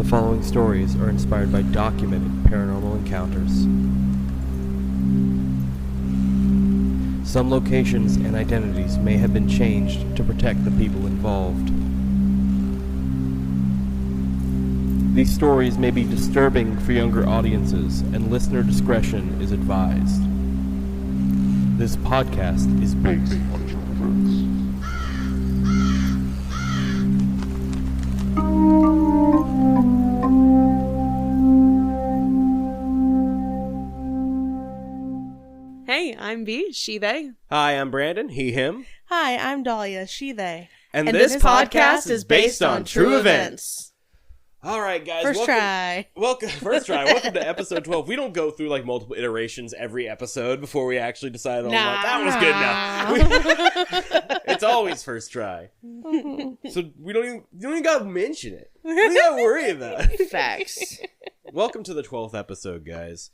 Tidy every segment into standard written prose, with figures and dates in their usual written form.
The following stories are inspired by documented paranormal encounters. Some locations and identities may have been changed to protect the people involved. These stories may be disturbing for younger audiences, and listener discretion is advised. This podcast is based on true events. Hey, I'm B, she, they. Hi, I'm Brandon, he, him. Hi, I'm Dahlia, she, they. And this podcast is based on true events. All right, guys. First try. First try. Welcome to episode 12. We don't go through like multiple iterations every episode before we actually decide on that was good enough. It's always first try. So you don't even gotta mention it. We don't gotta worry about it. Facts. Welcome to the 12th episode, guys.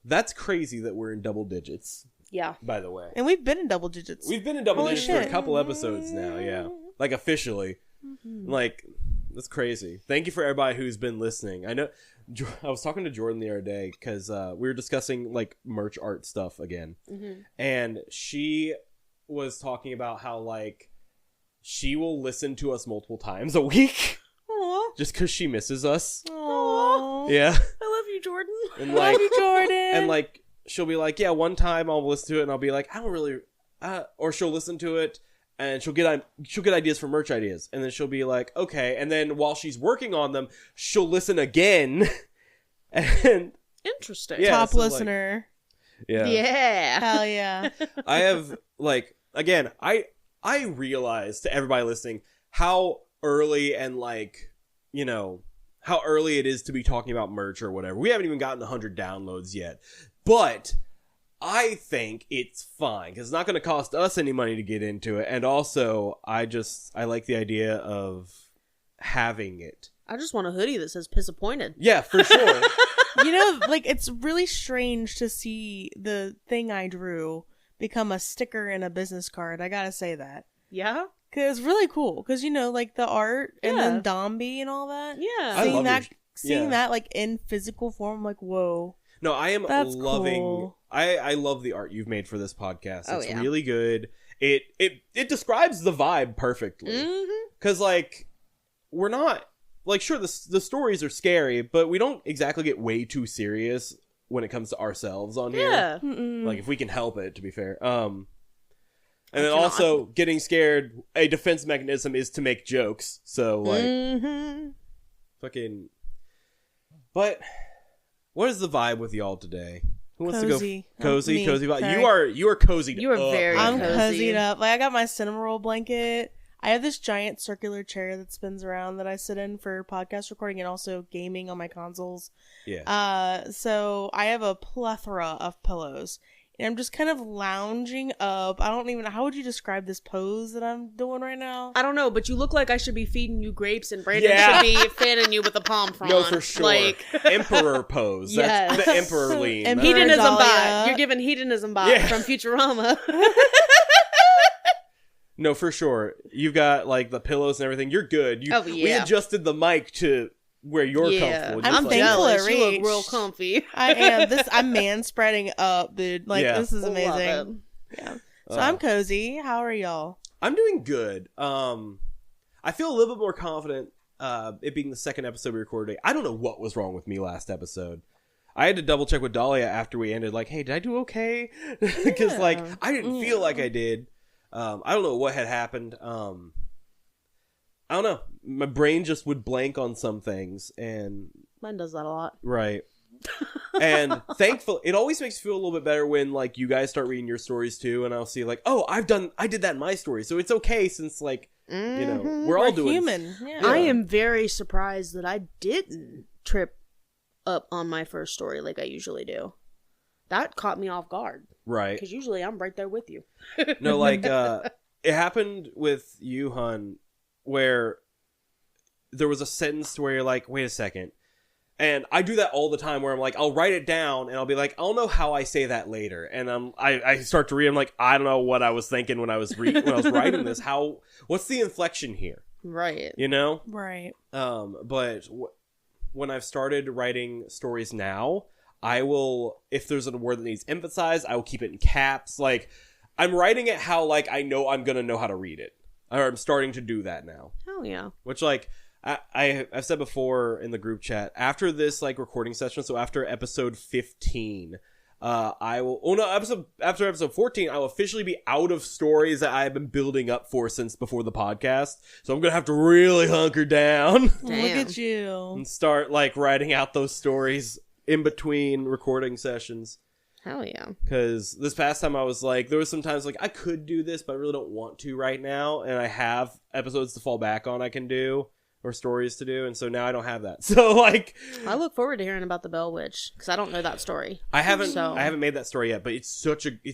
That's crazy that we're in double digits. Yeah. By the way. And we've been in double digits. We've been in double Holy digits shit. for a couple episodes now, yeah. Like officially. Like, that's crazy. Thank you for everybody who's been listening. I know I was talking to Jordan the other day because we were discussing like merch art stuff again. And she was talking about how like she will listen to us multiple times a week. Aww. Just because she misses us. Aww. Yeah. I love you, Jordan. And I like, love you, Jordan. and like, she'll be like, yeah, one time I'll listen to it and I'll be like, I don't really, or she'll listen to it and she'll get ideas for merch ideas. And then she'll be like, okay. And then while she's working on them, she'll listen again. And Interesting. Yeah, Top so, like, listener. Yeah. Hell yeah. I have like, again, I realize to everybody listening how early and like, you know, how early it is to be talking about merch or whatever. We haven't even gotten 100 downloads yet, but I think it's fine because it's not going to cost us any money to get into it. And also I like the idea of having it. I just want a hoodie that says "Pisappointed." Yeah, for sure. You know, like, it's really strange to see the thing I drew become a sticker and a business card. I gotta say that. Yeah? Because it's really cool. Because, you know, like, the art and Yeah. then Dombey and all that. Yeah. I love Seeing yeah. that, like, in physical form, I'm like, whoa. No, I am That's loving. cool. I love the art you've made for this podcast. Oh, It's yeah. really good. It describes the vibe perfectly. Because like we're not like sure the stories are scary, but we don't exactly get way too serious when it comes to ourselves on here. Yeah. Like if we can help it, to be fair. And then cannot. also getting scared. A defense mechanism is to make jokes. So like fucking. But what is the vibe with y'all today? Who wants Cozy. to go cozy? Me. Cozy. Sorry. You are cozied You are up. very I'm cozy. cozied up. Like, I got my cinnamon roll blanket. I have this giant circular chair that spins around that I sit in for podcast recording and also gaming on my consoles. Yeah. So I have a plethora of pillows. And I'm just kind of lounging up. I don't even know. How would you describe this pose that I'm doing right now? I don't know, but you look like I should be feeding you grapes and Brandon Yeah. should be fanning you with a palm frond. No, for sure. Like, Emperor pose. That's Yes. the emperor lean. And That's- hedonism Dalia. bot. You're giving hedonism bot Yeah. from Futurama. No, for sure. You've got like the pillows and everything. You're good. Oh, We yeah. adjusted the mic to where you're comfortable. I'm Just like- thankful jealous. it You look reached. real comfy. I am. I'm man spreading up, dude. Like, Yeah. this is Love amazing. Yeah. So I'm cozy. How are y'all? I'm doing good. I feel a little bit more confident. It being the second episode we recorded today. I don't know what was wrong with me last episode. I had to double check with Dalia after we ended. Like, hey, did I do okay? Because like I didn't feel like I did. I don't know what had happened. I don't know. My brain just would blank on some things, and Mine does that a lot. right. And thankful, it always makes me feel a little bit better when like you guys start reading your stories too, and I'll see like, oh, I did that in my story, so it's okay since like you know we're all doing human. Yeah. I am very surprised that I didn't trip up on my first story like I usually do. That caught me off guard. right. Because usually I'm right there with you. No, like it happened with you, hun, where there was a sentence where you're like, wait a second. And I do that all the time where I'm like, I'll write it down and I'll be like, I'll know how I say that later. And I start to read. I'm like, I don't know what I was thinking when I was writing this. What's the inflection here? Right. You know? Right. But when I've started writing stories now, I will, if there's a word that needs emphasized, I will keep it in caps. Like, I'm writing it how, like, I know I'm going to know how to read it. Or I'm starting to do that now. Hell yeah. Which, like, I've said before in the group chat, after this, like, recording session, so after episode 15, after episode 14, I will officially be out of stories that I have been building up for since before the podcast. So I'm going to have to really hunker down. Look at you. And start, like, writing out those stories in between recording sessions. Hell yeah. Because this past time I was like, there was some times like, I could do this, but I really don't want to right now. And I have episodes to fall back on I can do, or stories to do. And so now I don't have that. So, like, I look forward to hearing about the Bell Witch, because I don't know that story. I haven't made that story yet, but it's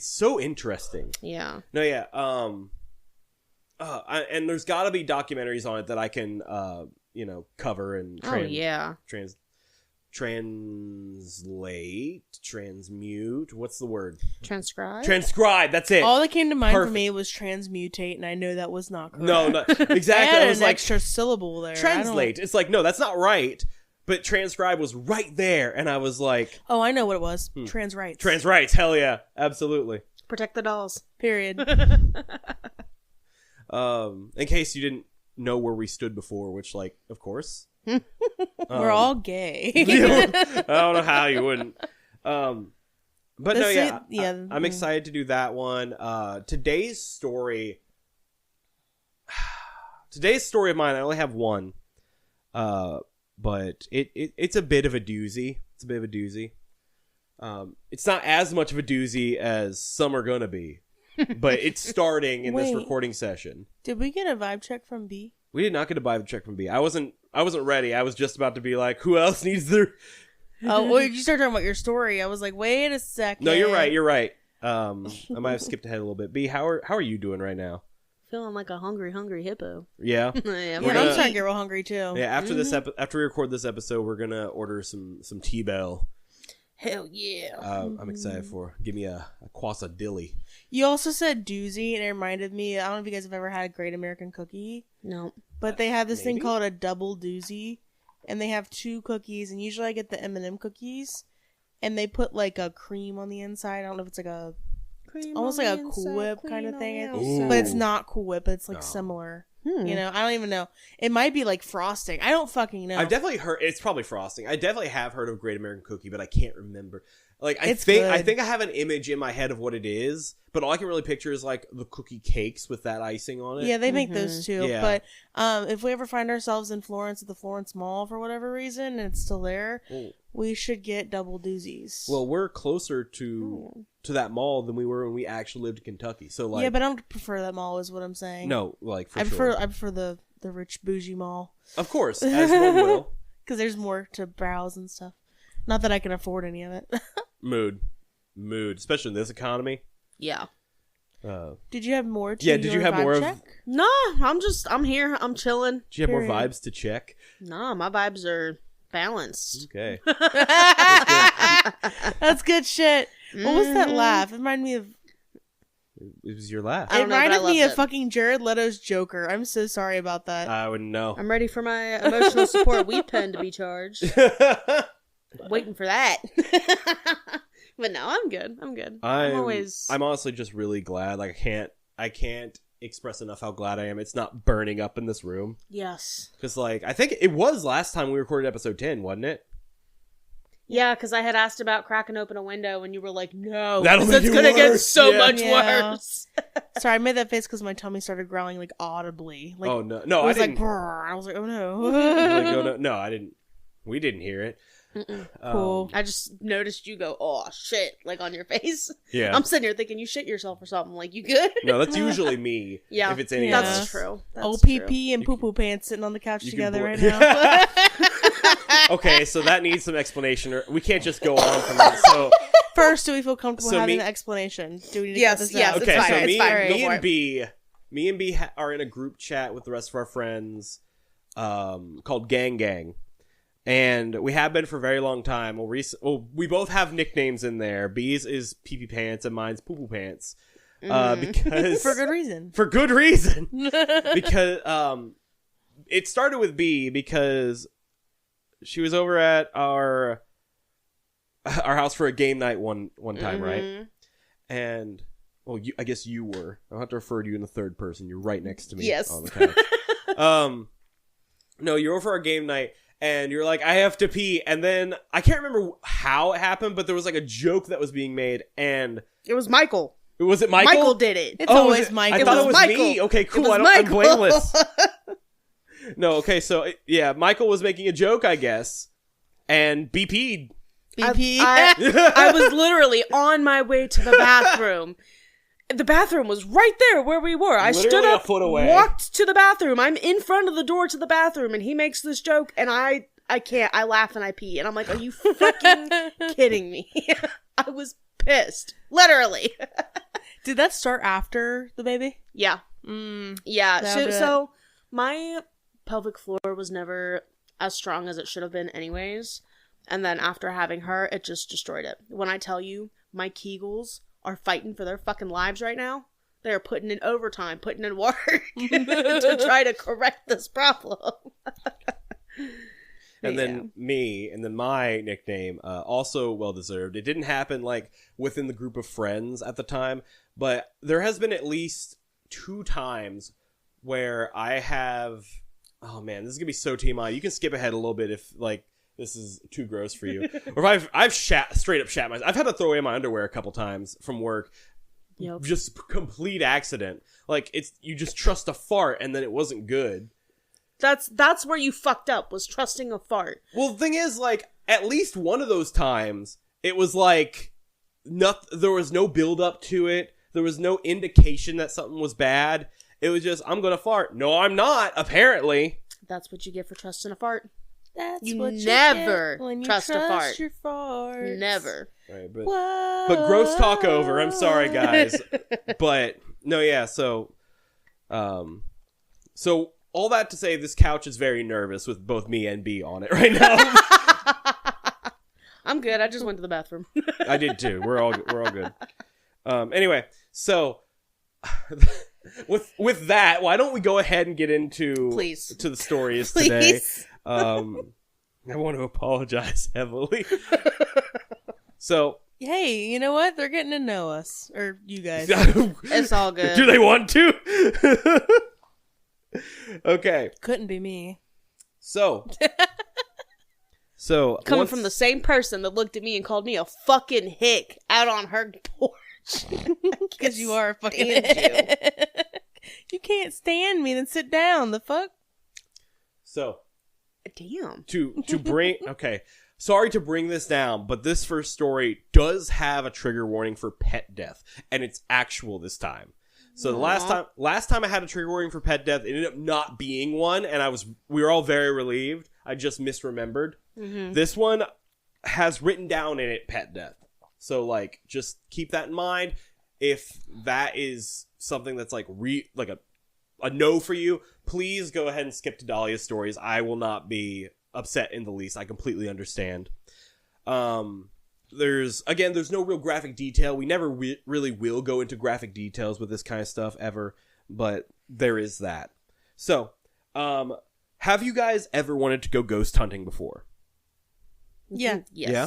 so interesting. Yeah. No, yeah. And there's got to be documentaries on it that I can, cover and transmute. What's the word? Transcribe. That's it. All that came to mind for me was transmutate, and I know that was not correct. No, exactly. I was an extra syllable there. Translate. It's like, no, that's not right. But transcribe was right there, and I was like, oh, I know what it was. Trans rights. Trans rights. Hell yeah, absolutely. Protect the dolls. Period. In case you didn't know where we stood before, which, like, of course. We're all gay. I don't know how you wouldn't. But I'm excited to do that one. Today's story of mine, I only have one. But it's a bit of a doozy. It's not as much of a doozy as some are gonna be, but it's starting in this recording session. Did we get a vibe check from B? We did not get a vibe check from B. I wasn't ready. I was just about to be like, who else needs their... Oh, well, you started talking about your story. I was like, wait a second. No, you're right. I might have skipped ahead a little bit. B, how are you doing right now? Feeling like a hungry hippo. Yeah? I am. I'm starting to get real hungry, too. Yeah, after we record this episode, we're going to order some T-Bell. Hell yeah. I'm excited for. Give me a quesadilly. You also said doozy, and it reminded me, I don't know if you guys have ever had a Great American Cookie. No. But they have this thing called a double doozy, and they have 2 cookies, and usually I get the M&M cookies, and they put like a cream on the inside. I don't know if it's like a almost like a Cool Whip kind of thing, but it's not Cool Whip. It's like similar. You know, I don't even know. It might be like frosting. I don't fucking know. I've definitely heard it's probably frosting. I definitely have heard of Great American Cookie, but I can't remember. Like I think I have an image in my head of what it is, but all I can really picture is like the cookie cakes with that icing on it. Yeah, they make those too. Yeah. But if we ever find ourselves in Florence at the Florence Mall for whatever reason and it's still there, we should get double doozies. Well, we're closer to that mall than we were when we actually lived in Kentucky. So like, yeah, but I don't prefer that mall, is what I'm saying. No, like I prefer the rich bougie mall. Of course, as one will, because there's more to browse and stuff. Not that I can afford any of it. Mood, especially in this economy. Yeah. Did you have more? Did you have more check? No, I'm here. I'm chilling. Do you have more vibes to check? No, my vibes are balanced. Okay. That's good shit. What was that laugh? It reminded me of... It was your laugh. It reminded me of fucking Jared Leto's Joker. I'm so sorry about that. I wouldn't know. I'm ready for my emotional support weed pen to be charged. Waiting for that. But no, I'm good. I'm honestly just really glad. Like I can't express enough how glad I am it's not burning up in this room. Yes. Because like I think it was last time we recorded episode 10, wasn't it? Yeah, because I had asked about cracking open a window and you were like, no, it's gonna get so much worse. Sorry, I made that face because my tummy started growing like audibly. Like, oh no, I was didn't. Like, brrr. I was like, oh no. No, I didn't. We didn't hear it. Cool. I just noticed you go, oh shit, like on your face. Yeah. I'm sitting here thinking you shit yourself or something. Like, you good? No, that's usually me. Yeah. If it's any That's true. OPP and poo poo pants sitting on the couch together right now. Okay, so that needs some explanation. We can't just go on from that. So first, do we feel comfortable having the explanation? Do we need to cut this out? Okay, it's so fine. me and B are in a group chat with the rest of our friends called Gang Gang. And we have been for a very long time. We both have nicknames in there. B's is Pee Pee Pants and mine's Poo Poo Pants. Because For good reason. For good reason. Because it started with B because she was over at our house for a game night one time, right? And well, I guess you were. I'll have to refer to you in the third person. You're right next to me on the couch. No, you're over for our game night, and you're like, I have to pee. And then I can't remember how it happened, but there was like a joke that was being made, and it was Michael. Was it Michael? Michael did it. It's always Michael. I thought it was Michael. me. Okay, cool. I'm blameless. No, okay, so yeah, Michael was making a joke, I guess, and BP'd. BP. I was literally on my way to the bathroom. The bathroom was right there where we were. I Literally stood up, a foot away. walked to the bathroom. I'm in front of the door to the bathroom, and he makes this joke, and I can't. I laugh and I pee, and I'm like, are you fucking kidding me? I was pissed. Literally. Did that start after the baby? Yeah. Yeah. That'll do So my pelvic floor was never as strong as it should have been anyways. And then after having her, it just destroyed it. When I tell you, my Kegels are fighting for their fucking lives right now. They're putting in overtime, putting in work to try to correct this problem. And then me, and then my nickname, also well-deserved. It didn't happen, like, within the group of friends at the time, but there has been at least 2 times where I have... Oh, man, this is going to be so TMI. You can skip ahead a little bit if, like, this is too gross for you. Or if I've straight up shat myself. I've had to throw away my underwear a couple times from work. Yep. Just complete accident. Like, you just trust a fart, and then it wasn't good. That's where you fucked up, was trusting a fart. Well, the thing is, like, at least one of those times, it was like, there was no build up to it. There was no indication that something was bad. It was just, I'm gonna fart. No, I'm not, apparently. That's what you get for trusting a fart. That's You what never you get when you trust a fart. your farts. Never. Right, but gross talk over. I'm sorry, guys. But, no, yeah, so all that to say, this couch is very nervous with both me and B on it right now. I'm good. I just went to the bathroom. I did too. We're all good. Anyway, so with that, why don't we go ahead and get into to the stories today? I want to apologize heavily. So, hey, you know what? They're getting to know us, or you guys. It's all good. Do they want to? Okay. Couldn't be me. So coming from the same person that looked at me and called me a fucking hick out on her porch. Because you are a fucking hick. You can't stand me, then sit down. The fuck? So, damn. To bring okay. Sorry to bring this down, but this first story does have a trigger warning for pet death, and it's actual this time. So the last time I had a trigger warning for pet death, it ended up not being one, and we were all very relieved. I just misremembered. Mm-hmm. This one has written down in it pet death. So, like, just keep that in mind. If that is something that's like a no for you, please go ahead and skip to Dalia's stories. I will not be upset in the least. I completely understand. There's no real graphic detail. We never really will go into graphic details with this kind of stuff ever, but there is that. So, have you guys ever wanted to go ghost hunting before? Yeah. Yes. Yeah?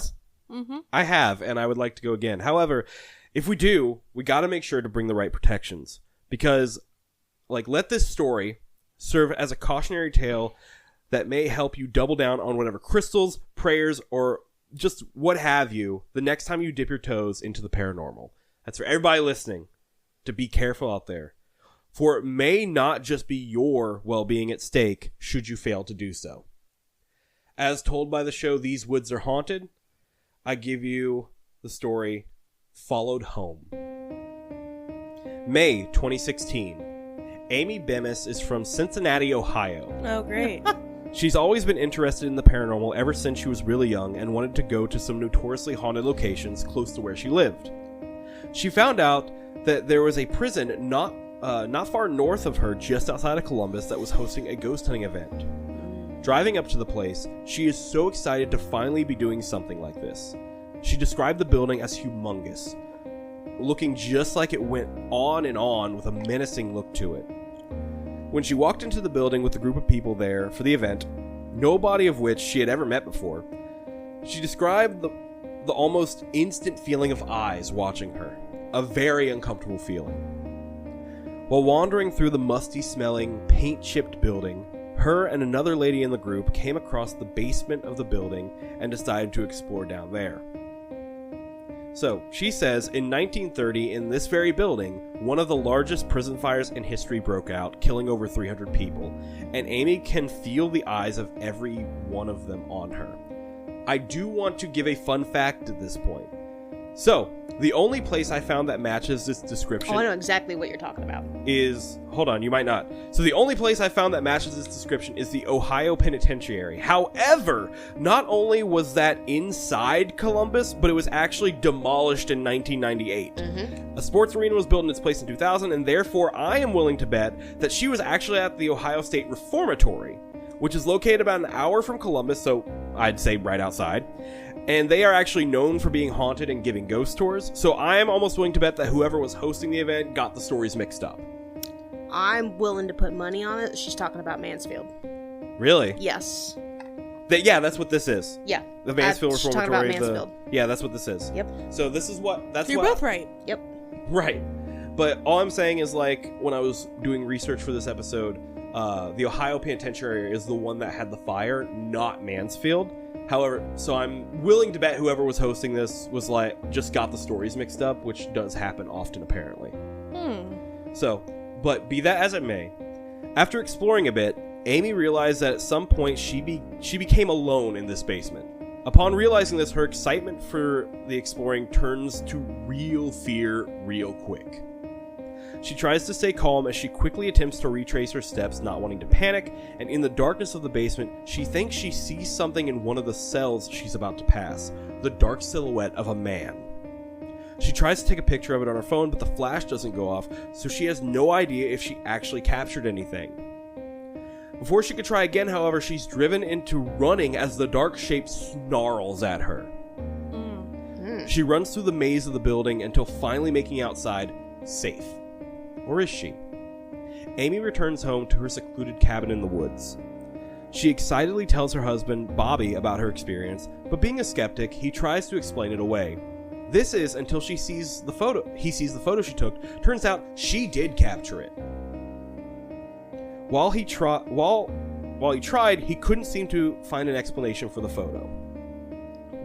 Mm-hmm. I have, and I would like to go again. However, if we do, we got to make sure to bring the right protections, because, like, let this story serve as a cautionary tale that may help you double down on whatever crystals, prayers, or just what have you the next time you dip your toes into the paranormal. That's for everybody listening to be careful out there, for it may not just be your well-being at stake should you fail to do so. As told by the show These Woods Are Haunted, I give you the story Followed Home. May 2016. Amy Bemis is from Cincinnati, Ohio. Oh, great. She's always been interested in the paranormal ever since she was really young and wanted to go to some notoriously haunted locations close to where she lived. She found out that there was a prison not far north of her, just outside of Columbus, that was hosting a ghost hunting event. Driving up to the place, she is so excited to finally be doing something like this. She described the building as humongous, looking just like it went on and on with a menacing look to it. When she walked into the building with a group of people there for the event, nobody of which she had ever met before, she described the almost instant feeling of eyes watching her, a very uncomfortable feeling. While wandering through the musty-smelling, paint-chipped building, her and another lady in the group came across the basement of the building and decided to explore down there. So, she says, in 1930, in this very building, one of the largest prison fires in history broke out, killing over 300 people, and Amy can feel the eyes of every one of them on her. I do want to give a fun fact at this point. So, the only place I found that matches this description... Oh, I know exactly what you're talking about. Hold on, you might not. So the only place I found that matches this description is the Ohio Penitentiary. However, not only was that inside Columbus, but it was actually demolished in 1998. Mm-hmm. A sports arena was built in its place in 2000, and therefore I am willing to bet that she was actually at the Ohio State Reformatory, which is located about an hour from Columbus, so I'd say right outside. And they are actually known for being haunted and giving ghost tours, so I am almost willing to bet that whoever was hosting the event got the stories mixed up. I'm willing to put money on it. She's talking about Mansfield. Really? Yes. Yeah, that's what this is. Yeah. The Mansfield she's Reformatory. Talking about Mansfield. Yeah, that's what this is. Yep. So this is what... You're both right. Yep. Right. But all I'm saying is, like, when I was doing research for this episode, the Ohio Penitentiary is the one that had the fire, not Mansfield. However, so I'm willing to bet whoever was hosting this was like just got the stories mixed up, which does happen often apparently. So, but be that as it may, after exploring a bit, Amy realized that at some point she became alone in this basement. Upon realizing this, her excitement for the exploring turns to real fear real quick. She tries to stay calm as she quickly attempts to retrace her steps, not wanting to panic, and in the darkness of the basement, she thinks she sees something in one of the cells she's about to pass, the dark silhouette of a man. She tries to take a picture of it on her phone, but the flash doesn't go off, so she has no idea if she actually captured anything. Before she could try again, however, she's driven into running as the dark shape snarls at her. She runs through the maze of the building until finally making outside, safe. Or is she? Amy returns home to her secluded cabin in the woods. She excitedly tells her husband, Bobby, about her experience, but being a skeptic, he tries to explain it away. This is until he sees the photo she took. Turns out she did capture it. While he tried, he couldn't seem to find an explanation for the photo.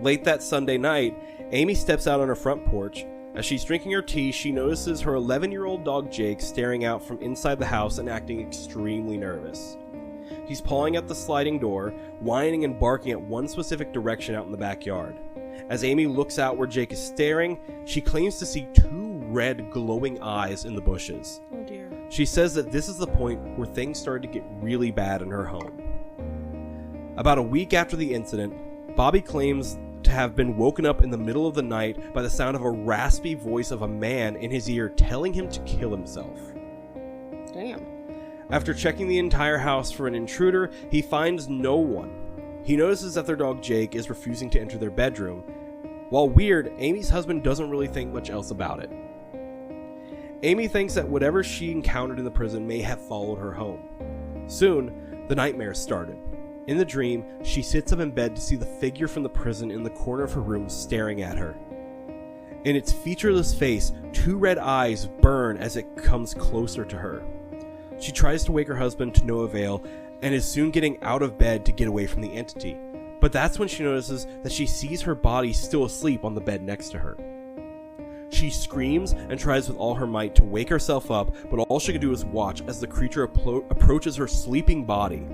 Late that Sunday night, Amy steps out on her front porch. As she's drinking her tea, she notices her 11-year-old dog Jake staring out from inside the house and acting extremely nervous. He's pawing at the sliding door, whining and barking at one specific direction out in the backyard. As Amy looks out where Jake is staring, she claims to see two red glowing eyes in the bushes. Oh dear. She says that this is the point where things started to get really bad in her home. About a week after the incident, Bobby claims to have been woken up in the middle of the night by the sound of a raspy voice of a man in his ear telling him to kill himself. Damn. After checking the entire house for an intruder, he finds no one. He notices that their dog Jake is refusing to enter their bedroom. While weird, Amy's husband doesn't really think much else about it. Amy thinks that whatever she encountered in the prison may have followed her home. Soon, the nightmares started. In the dream, she sits up in bed to see the figure from the prison in the corner of her room staring at her. In its featureless face, two red eyes burn as it comes closer to her. She tries to wake her husband to no avail and is soon getting out of bed to get away from the entity. But that's when she notices that she sees her body still asleep on the bed next to her. She screams and tries with all her might to wake herself up, but all she can do is watch as the creature approaches her sleeping body.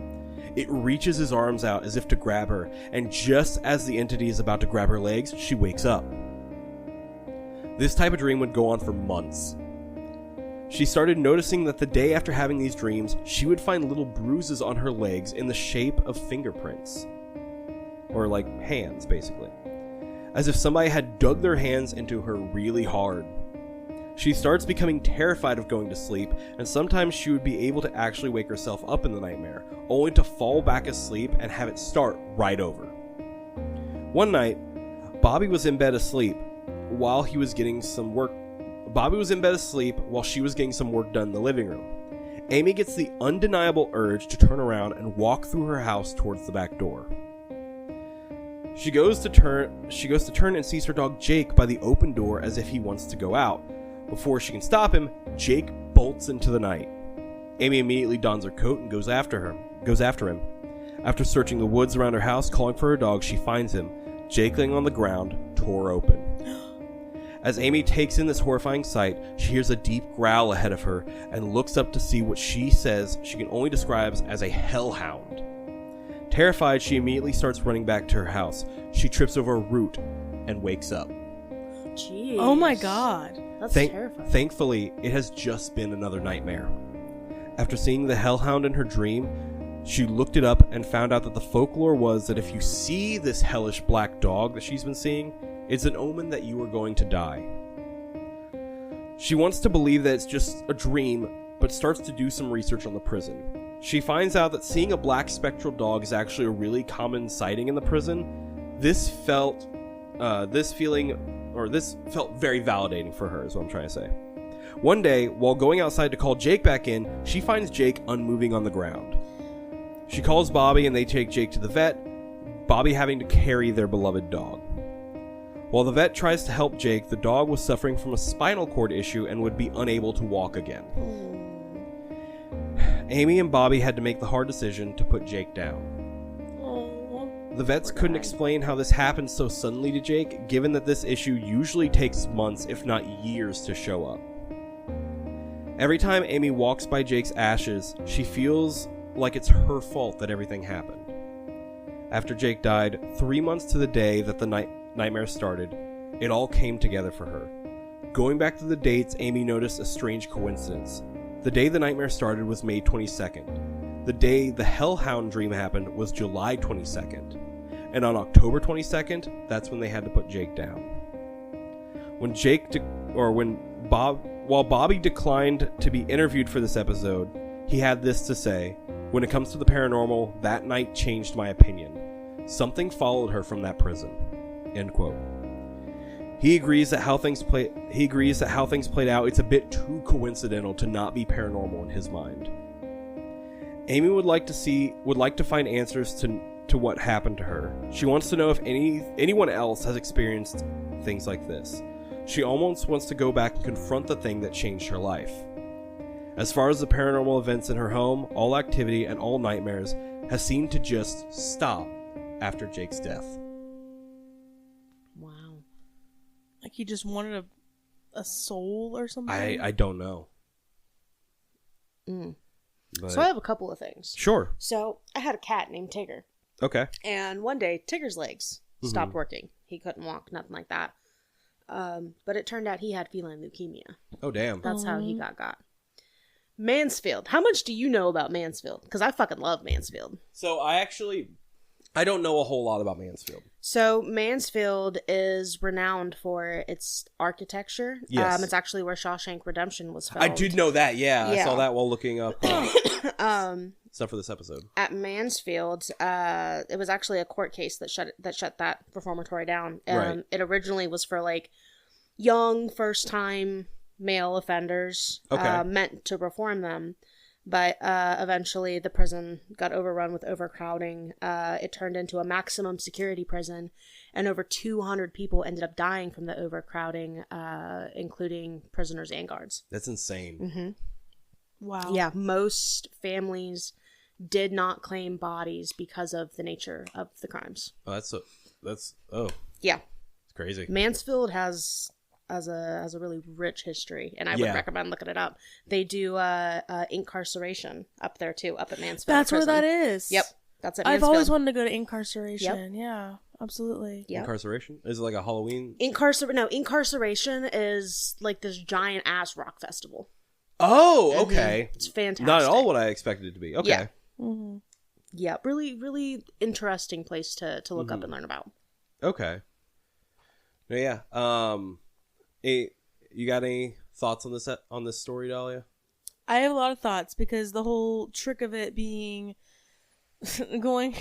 It reaches his arms out as if to grab her, and just as the entity is about to grab her legs, she wakes up. This type of dream would go on for months. She started noticing that the day after having these dreams, she would find little bruises on her legs in the shape of fingerprints. Or like hands, basically. As if somebody had dug their hands into her really hard. She starts becoming terrified of going to sleep, and sometimes she would be able to actually wake herself up in the nightmare, only to fall back asleep and have it start right over. One night, Bobby was in bed asleep while she was getting some work done in the living room. Amy gets the undeniable urge to turn around and walk through her house towards the back door. She goes to turn and sees her dog Jake by the open door as if he wants to go out. Before she can stop him, Jake bolts into the night. Amy immediately dons her coat and goes after him. After searching the woods around her house, calling for her dog, she finds him, Jake laying on the ground, tore open. As Amy takes in this horrifying sight, she hears a deep growl ahead of her and looks up to see what she says she can only describe as a hellhound. Terrified, she immediately starts running back to her house. She trips over a root and wakes up. Jeez. Oh my god. That's terrifying. Thankfully, it has just been another nightmare. After seeing the hellhound in her dream, she looked it up and found out that the folklore was that if you see this hellish black dog that she's been seeing, it's an omen that you are going to die. She wants to believe that it's just a dream, but starts to do some research on the prison. She finds out that seeing a black spectral dog is actually a really common sighting in the prison. This felt very validating for her, is what I'm trying to say. One day, while going outside to call Jake back in, she finds Jake unmoving on the ground. She calls Bobby and they take Jake to the vet, Bobby having to carry their beloved dog. While the vet tries to help Jake, the dog was suffering from a spinal cord issue and would be unable to walk again. Amy and Bobby had to make the hard decision to put Jake down. The vets couldn't explain how this happened so suddenly to Jake, given that this issue usually takes months, if not years, to show up. Every time Amy walks by Jake's ashes, she feels like it's her fault that everything happened. After Jake died, 3 months to the day that the nightmare started, it all came together for her. Going back to the dates, Amy noticed a strange coincidence. The day the nightmare started was May 22nd. The day the hellhound dream happened was July 22nd. And on October 22nd, that's when they had to put Jake down. While Bobby declined to be interviewed for this episode, he had this to say: "When it comes to the paranormal, that night changed my opinion. Something followed her from that prison." End quote. He agrees that how things played out, it's a bit too coincidental to not be paranormal in his mind. Amy would like to find answers to what happened to her. She wants to know if anyone else has experienced things like this. She almost wants to go back and confront the thing that changed her life. As far as the paranormal events in her home, all activity and all nightmares has seemed to just stop after Jake's death. Wow. Like he just wanted a soul or something? I don't know. But... So I have a couple of things. Sure. So I had a cat named Tigger. Okay. And one day, Tigger's legs stopped working. He couldn't walk, nothing like that. But it turned out he had feline leukemia. Oh, damn. That's how he got. Mansfield. How much do you know about Mansfield? Because I fucking love Mansfield. So I don't know a whole lot about Mansfield. So Mansfield is renowned for its architecture. Yes. It's actually where Shawshank Redemption was filmed. I did know that, yeah. I saw that while looking up stuff for this episode. At Mansfield, it was actually a court case that shut that reformatory down. Right. It originally was for like young first-time male offenders, meant to reform them. But eventually the prison got overrun with overcrowding. It turned into a maximum security prison, and over 200 people ended up dying from the overcrowding, including prisoners and guards. That's insane. Mm-hmm. Wow. Yeah, most families did not claim bodies because of the nature of the crimes. Oh, it's crazy. Mansfield has a really rich history, and I would recommend looking it up. They do incarceration up there too, up at Mansfield. That's where that is. Yep, that's at Mansfield. I've always wanted to go to incarceration. Yep. Yeah, absolutely. Yep. Incarceration? Is it like a Halloween? Incarceration is like this giant ass rock festival. Oh, okay. Mm-hmm. It's fantastic. Not at all what I expected it to be. Okay. Yeah. Mm-hmm. Yeah, really, really interesting place to look up and learn about. Okay. Yeah. You got any thoughts on this story, Dalia? I have a lot of thoughts, because the whole trick of it being going,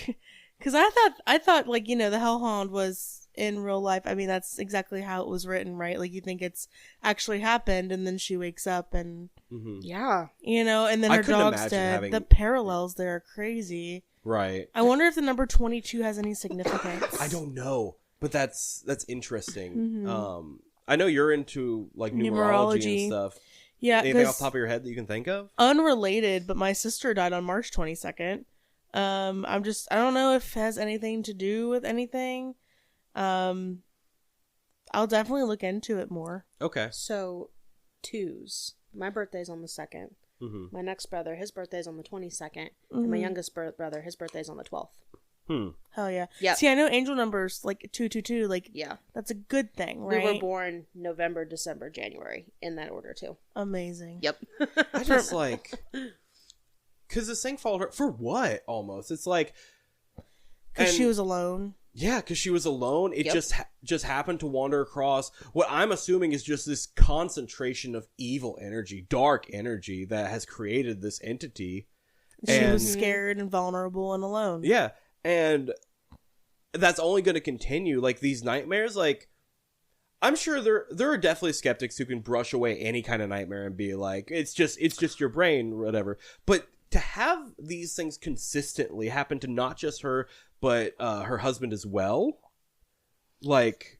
because I thought like, the hellhound was in real life, I mean, that's exactly how it was written, right? Like, you think it's actually happened, and then she wakes up and, yeah, you know, and then I her couldn't dog's imagine dead. having- The parallels there are crazy. Right. I wonder if the number 22 has any significance. I don't know, but that's interesting. I know you're into like numerology and stuff. Yeah, anything off the top of your head that you can think of? Unrelated, but my sister died on March 22nd. I don't know if it has anything to do with anything. I'll definitely look into it more. Okay. So, twos. My birthday's on the 2nd. My next brother, his birthday's on the 22nd. And my youngest brother, his birthday's on the 12th. Hell yeah. Yeah. See, I know angel numbers like 222. Like, yeah, that's a good thing, right? We were born November, December, January in that order too. Amazing. Yep. I just like, because this thing followed her for what? Almost. It's like because she was alone. Yeah, because she was alone. It just happened to wander across what I'm assuming is just this concentration of evil energy, dark energy that has created this entity. She was scared and vulnerable and alone. Yeah, and that's only going to continue. Like, these nightmares, like, I'm sure there are definitely skeptics who can brush away any kind of nightmare and be like, it's just your brain, whatever. But to have these things consistently happen to not just her, but her husband as well, like,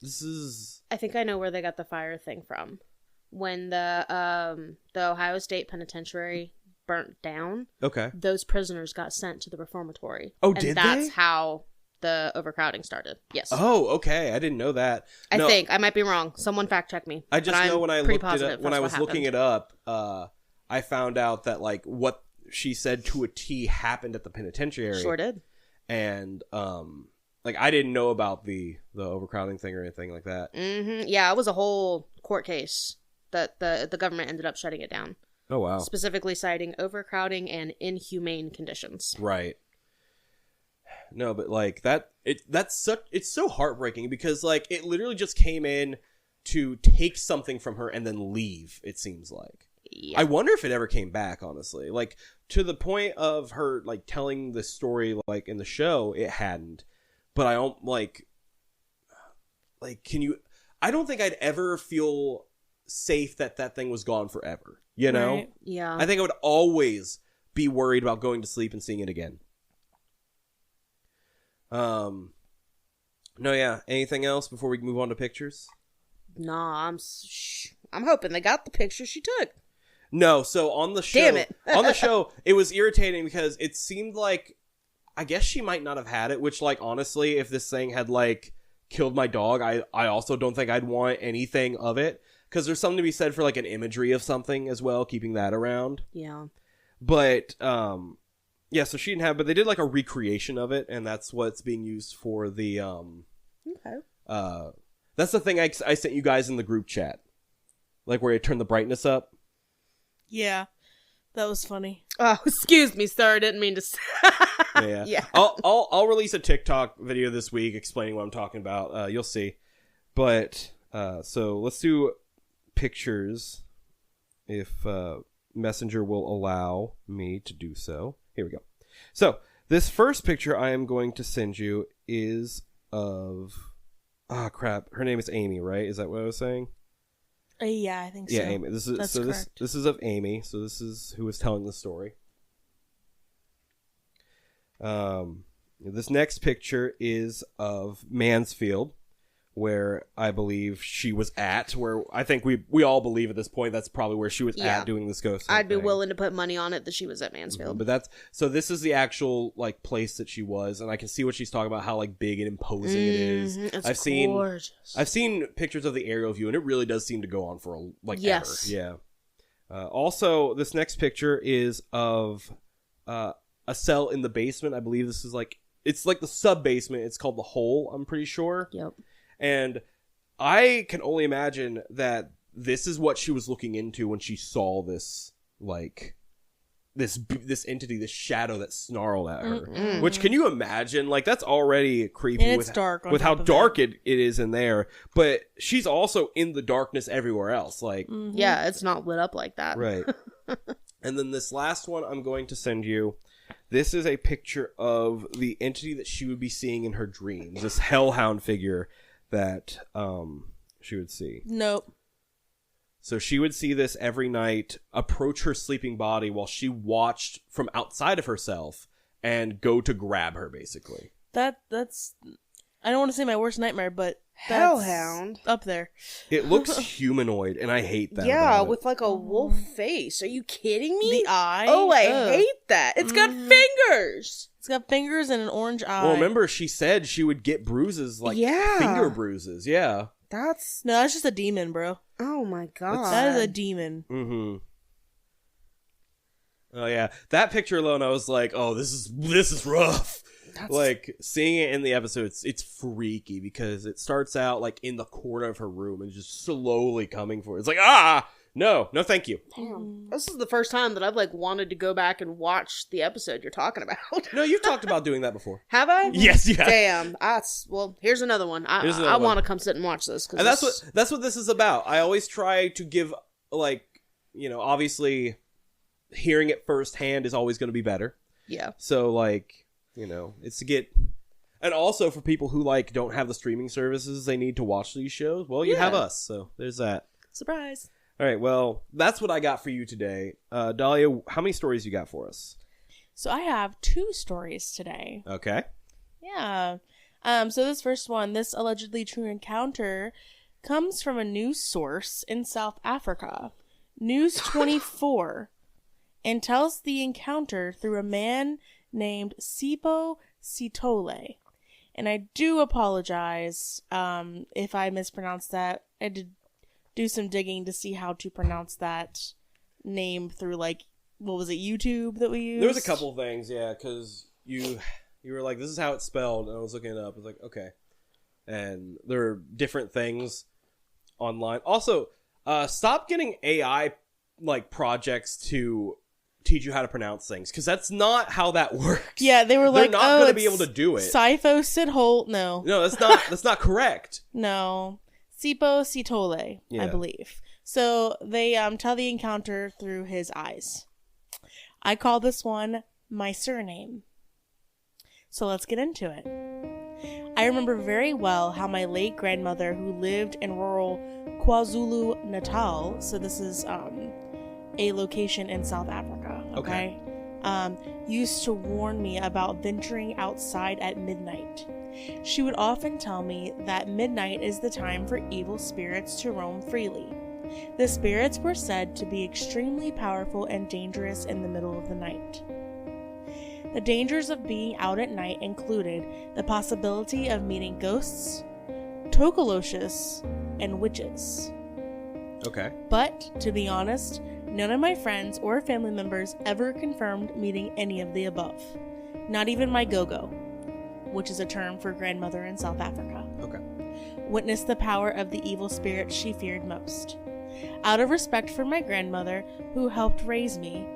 this is... I think I know where they got the fire thing from. When the Ohio State Penitentiary burnt down, okay, those prisoners got sent to the reformatory. Oh, and did that's they? how the overcrowding started. Yes. Oh, okay. I didn't know that. I think I might be wrong. Someone fact check me. I just know when I looked it up, when I was what looking happened. it up, I found out that like what she said to a T happened at the penitentiary. Sure did. And like I didn't know about the overcrowding thing or anything like that. Yeah, it was a whole court case that the government ended up shutting it down. Oh wow. Specifically citing overcrowding and inhumane conditions. Right. No, but like it's so heartbreaking because like it literally just came in to take something from her and then leave, it seems like. Yeah. I wonder if it ever came back, honestly. Like, to the point of her like telling the story like in the show, it hadn't. But I don't like can you I don't think I'd ever feel safe that thing was gone forever, you know? Right. Yeah. I think I would always be worried about going to sleep and seeing it again. No, yeah. Anything else before we move on to pictures? Nah, I'm hoping they got the picture she took. No, so on the show, Damn it. on the show, it was irritating because it seemed like, I guess she might not have had it, which, like, honestly, if this thing had, like, killed my dog, I also don't think I'd want anything of it, because there's something to be said for, like, an imagery of something as well, keeping that around. Yeah. But, yeah, so she didn't have, but they did, like, a recreation of it, and that's what's being used for the, Okay. that's the thing I sent you guys in the group chat. Like, where you turn the brightness up. Yeah. That was funny. Oh, excuse me, sir. I didn't mean to say. Yeah. Yeah. I'll release a TikTok video this week explaining what I'm talking about. You'll see. But, so let's do pictures if Messenger will allow me to do so. Here we go. So, this first picture I am going to send you is of... Ah, crap. Her name is Amy, right? Is that what I was saying? Yeah, I think so. Yeah, Amy. This is this is of Amy. So this is who was telling the story. This next picture is of Mansfield, where I believe she was at. Where I think we all believe at this point that's probably where she was at doing this ghost. I'd be willing to put money on it that she was at Mansfield. But that's so. This is the actual like place that she was, and I can see what she's talking about. How like big and imposing it is. It's gorgeous. I've seen pictures of the aerial view, and it really does seem to go on for ever. Yeah. Also, this next picture is of a cell in the basement. I believe this is it's like the sub basement. It's called the Hole. I'm pretty sure. Yep. And I can only imagine that this is what she was looking into when she saw this, like, this entity, this shadow that snarled at her. Which, can you imagine? Like, that's already creepy. And it's dark with how dark it is in there. But she's also in the darkness everywhere else. Like, yeah, it's not lit up like that. Right. And then this last one I'm going to send you. This is a picture of the entity that she would be seeing in her dreams. This hellhound figure that she would see. Nope. So she would see this every night, approach her sleeping body while she watched from outside of herself and go to grab her, basically. That's... I don't want to say my worst nightmare, but Hellhound up there. It looks humanoid, and I hate that. Yeah, with like a wolf face. Are you kidding me? The eye. Oh, I hate that. It's got fingers. It's got fingers and an orange eye. Well, remember she said she would get bruises, like finger bruises. Yeah. That's just a demon, bro. Oh my god. That is a demon. Mm-hmm. Oh yeah, that picture alone, I was like, oh, this is rough. Like seeing it in the episode, it's freaky because it starts out like in the corner of her room and just slowly coming for it. It's like, no, thank you. Damn. This is the first time that I've like wanted to go back and watch the episode you're talking about. No, you've talked about doing that before. Have I? Yes, you have. Damn. Well, here's another one. I want to come sit and watch this. And that's what this is about. I always try to give, like, obviously hearing it firsthand is always going to be better. Yeah. So, like, it's to get... And also for people who, like, don't have the streaming services they need to watch these shows, well, you have us. So there's that. Surprise. All right, well, that's what I got for you today. Dalia, how many stories you got for us? So I have 2 stories today. Okay. Yeah. So this first one, this allegedly true encounter comes from a news source in South Africa, News 24, and tells the encounter through a man named Sipho Sitole. And I do apologize if I mispronounced that. I did do some digging to see how to pronounce that name through, like, what was it, YouTube that we used? There was a couple things, yeah, because you were like, this is how it's spelled, and I was looking it up. I was like, okay. And there are different things online. Also, stop getting AI, like, projects to teach you how to pronounce things, because that's not how that works. Yeah, they were like, they're not going to be able to do it. Sipho Sitole. No, that's not correct. No. Sipho Sitole, I believe. So they tell the encounter through his eyes. I call this one my surname. So let's get into it. I remember very well how my late grandmother, who lived in rural KwaZulu-Natal, so this is a location in South Africa, okay? Used to warn me about venturing outside at midnight. She would often tell me that midnight is the time for evil spirits to roam freely. The spirits were said to be extremely powerful and dangerous in the middle of the night. The dangers of being out at night included the possibility of meeting ghosts, tokoloshes, and witches. Okay. But, to be honest, none of my friends or family members ever confirmed meeting any of the above. Not even my go-go, which is a term for grandmother in South Africa. Okay. Witnessed the power of the evil spirits she feared most. Out of respect for my grandmother, who helped raise me,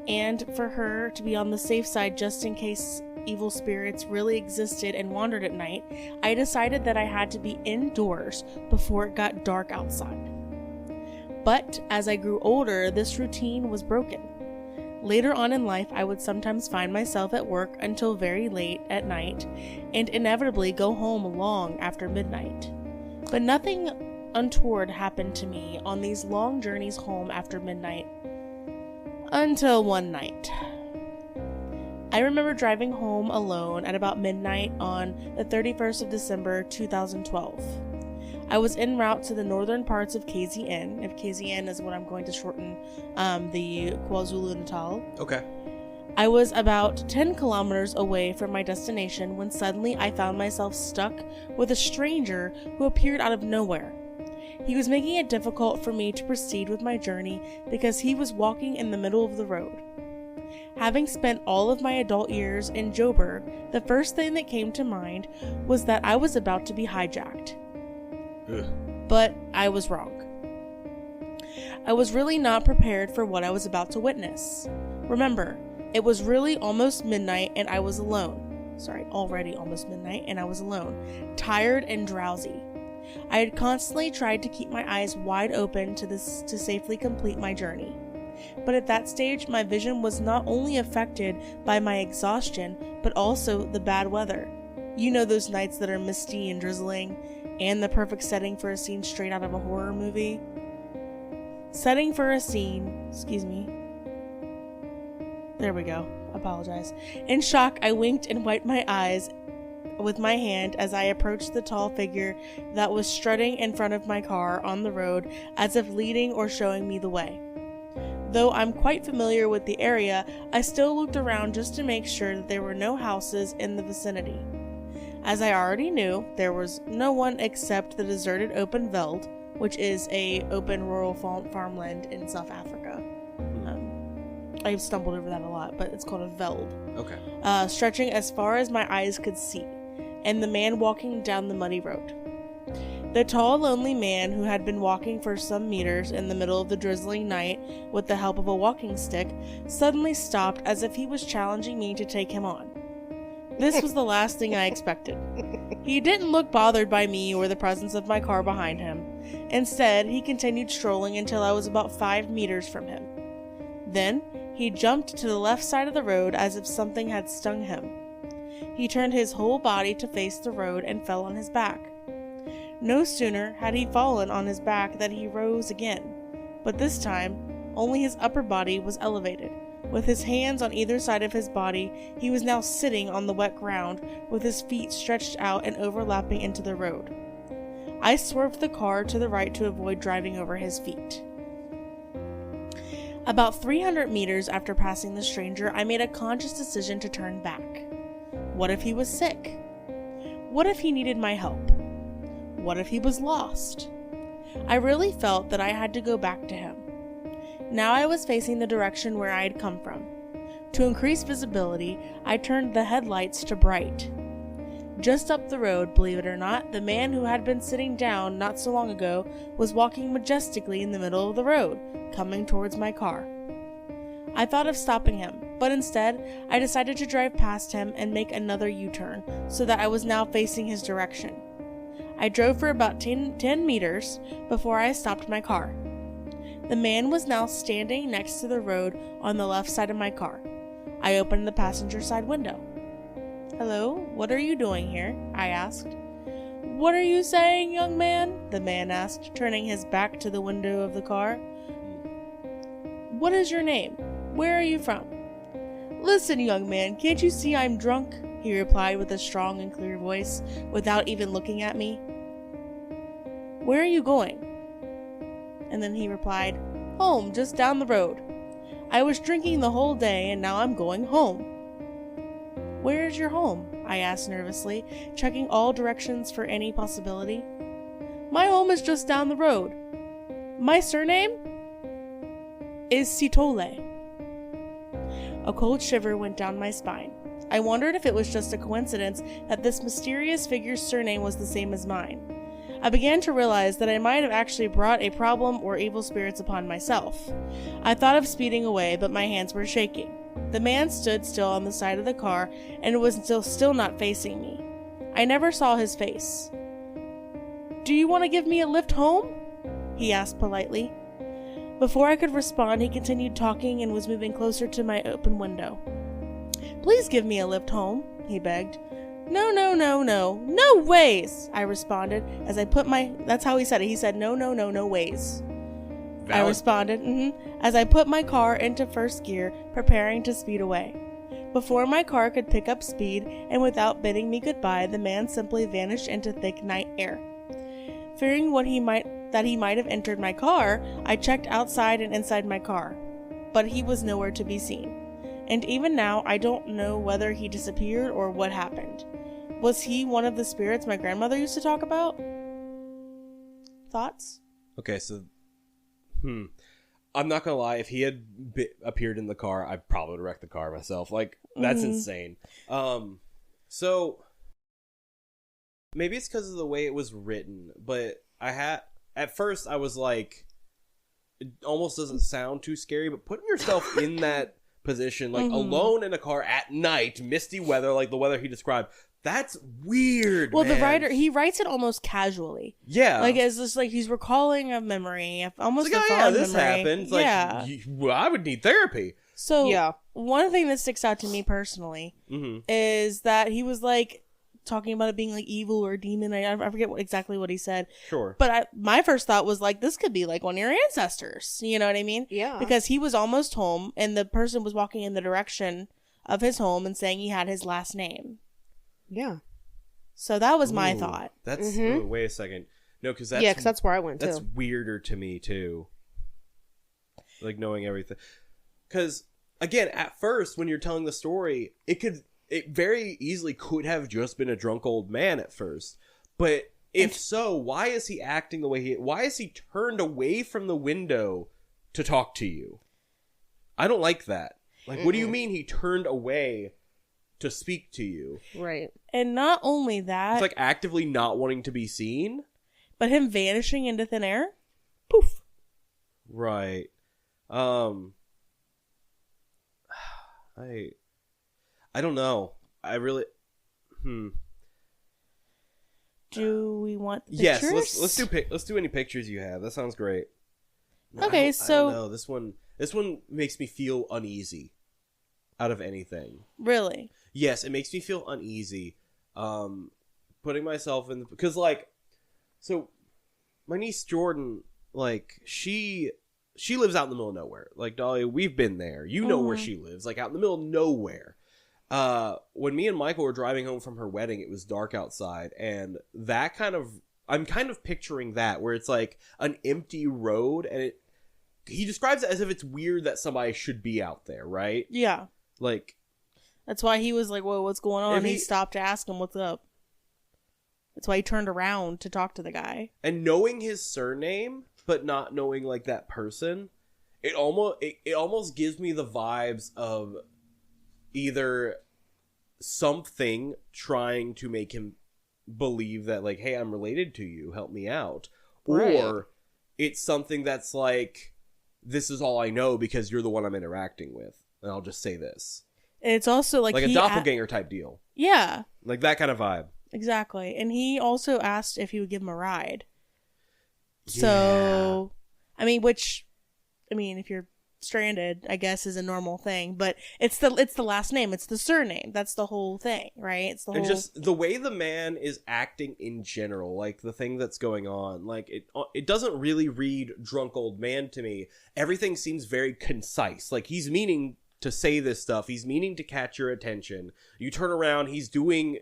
and for her to be on the safe side just in case evil spirits really existed and wandered at night, I decided that I had to be indoors before it got dark outside. But as I grew older, this routine was broken. Later on in life, I would sometimes find myself at work until very late at night, and inevitably go home long after midnight. But nothing untoward happened to me on these long journeys home after midnight, until one night. I remember driving home alone at about midnight on the 31st of December 2012. I was en route to the northern parts of KZN, if KZN is what I'm going to shorten the KwaZulu-Natal. Okay. I was about 10 kilometers away from my destination when suddenly I found myself stuck with a stranger who appeared out of nowhere. He was making it difficult for me to proceed with my journey because he was walking in the middle of the road. Having spent all of my adult years in Joburg, the first thing that came to mind was that I was about to be hijacked. Ugh. But I was wrong. I was really not prepared for what I was about to witness. Remember, it was really almost midnight and I was alone. Already almost midnight and I was alone, tired and drowsy. I had constantly tried to keep my eyes wide open to safely complete my journey. But at that stage, my vision was not only affected by my exhaustion, but also the bad weather. You know those nights that are misty and drizzling, and the perfect setting for a scene straight out of a horror movie? Setting for a scene, excuse me. There we go. Apologize. In shock, I winked and wiped my eyes with my hand as I approached the tall figure that was strutting in front of my car on the road as if leading or showing me the way. Though I'm quite familiar with the area, I still looked around just to make sure that there were no houses in the vicinity. As I already knew, there was no one except the deserted open veld, which is a open rural farmland in South Africa. I've stumbled over that a lot, but it's called a veld. Okay. Stretching as far as my eyes could see, and the man walking down the muddy road. The tall, lonely man who had been walking for some meters in the middle of the drizzling night with the help of a walking stick suddenly stopped as if he was challenging me to take him on. This was the last thing I expected. He didn't look bothered by me or the presence of my car behind him. Instead, he continued strolling until I was about 5 meters from him. Then, he jumped to the left side of the road as if something had stung him. He turned his whole body to face the road and fell on his back. No sooner had he fallen on his back than he rose again, but this time, only his upper body was elevated. With his hands on either side of his body, he was now sitting on the wet ground, with his feet stretched out and overlapping into the road. I swerved the car to the right to avoid driving over his feet. About 300 meters after passing the stranger, I made a conscious decision to turn back. What if he was sick? What if he needed my help? What if he was lost? I really felt that I had to go back to him. Now I was facing the direction where I had come from. To increase visibility, I turned the headlights to bright. Just up the road, believe it or not, the man who had been sitting down not so long ago was walking majestically in the middle of the road, coming towards my car. I thought of stopping him, but instead, I decided to drive past him and make another U-turn, so that I was now facing his direction. I drove for about 10 meters before I stopped my car. The man was now standing next to the road on the left side of my car. I opened the passenger side window. "Hello, what are you doing here?" I asked. "What are you saying, young man?" the man asked, turning his back to the window of the car. "What is your name? Where are you from?" "Listen, young man, can't you see I'm drunk?" he replied with a strong and clear voice, without even looking at me. "Where are you going?" And then he replied, "Home, just down the road. I was drinking the whole day and now I'm going home." "Where is your home?" I asked nervously, checking all directions for any possibility. "My home is just down the road. My surname is Sitole." A cold shiver went down my spine. I wondered if it was just a coincidence that this mysterious figure's surname was the same as mine. I began to realize that I might have actually brought a problem or evil spirits upon myself. I thought of speeding away, but my hands were shaking. The man stood still on the side of the car and was still not facing me. I never saw his face. "Do you want to give me a lift home?" he asked politely. Before I could respond, he continued talking and was moving closer to my open window. "Please give me a lift home," he begged. "No, no, no, no. No ways," I responded as I put my... That's how he said it. He said, "No, no, no, no ways." Valid. I responded, as I put my car into first gear, preparing to speed away. Before my car could pick up speed, and without bidding me goodbye, the man simply vanished into thick night air. Fearing that he might have entered my car, I checked outside and inside my car, but he was nowhere to be seen. And even now, I don't know whether he disappeared or what happened. Was he one of the spirits my grandmother used to talk about? Thoughts? Okay, so... I'm not gonna lie, if he had appeared in the car, I probably would have wrecked the car myself. Like, that's insane. So... Maybe it's because of the way it was written, but at first I was like, it almost doesn't sound too scary, but putting yourself in that position, like alone in a car at night, misty weather, like the weather he described, That's weird. Well, man. the writer, he writes it almost casually. Yeah. Like, it's just like he's recalling a memory, almost it's like, a oh, yeah, fond this memory. happened. It's yeah. like, well, I would need therapy. So, one thing that sticks out to me personally is that he was like talking about it being like evil or demon. I forget exactly what he said. Sure. But my first thought was like, this could be like one of your ancestors. You know what I mean? Yeah. Because he was almost home and the person was walking in the direction of his home and saying he had his last name. Yeah. So that was my thought. That's wait a second. No, because that's where I went that's too. weirder to me too. Like knowing everything, because again, at first when you're telling the story, it very easily could have just been a drunk old man at first. But if so, why is he acting the way why is he turned away from the window to talk to you? I don't like that. Like, what do you mean he turned away to speak to you? Right. And not only that, It's like actively not wanting to be seen. but him vanishing into thin air. Poof. Right. I don't know. I really Do we want the Yes, pictures? let's do any pictures you have. That sounds great. Okay, I so don't know. This one makes me feel uneasy out of anything. really, Yes, it makes me feel uneasy. Putting myself in because like so my niece Jordan, like she lives out in the middle of nowhere. Like Dalia, we've been there. You know where she lives, like out in the middle of nowhere. When me and Michael were driving home from her wedding, it was dark outside, and that I'm kind of picturing that where it's like an empty road, and he describes it as if it's weird that somebody should be out there, right? yeah. Like That's why he was like, "Whoa, what's going on?" And He stopped to ask him what's up. That's why he turned around to talk to the guy. and knowing his surname, but not knowing like that person, it almost gives me the vibes of either something trying to make him believe that like, hey, I'm related to you, help me out, or it's something that's like, this is all I know because you're the one I'm interacting with, and I'll just say this. And it's also like a doppelganger type deal. Yeah, Like that kind of vibe. exactly. And he also asked if he would give him a ride. Yeah. So, I mean, if you're stranded, I guess is a normal thing, but it's the last name, it's the surname. That's the whole thing, right? It's the whole. And just the way the man is acting in general, like the thing that's going on, like it doesn't really read drunk old man to me. Everything seems very concise. Like he's meaning to say this stuff. He's meaning to catch your attention. You turn around, he's doing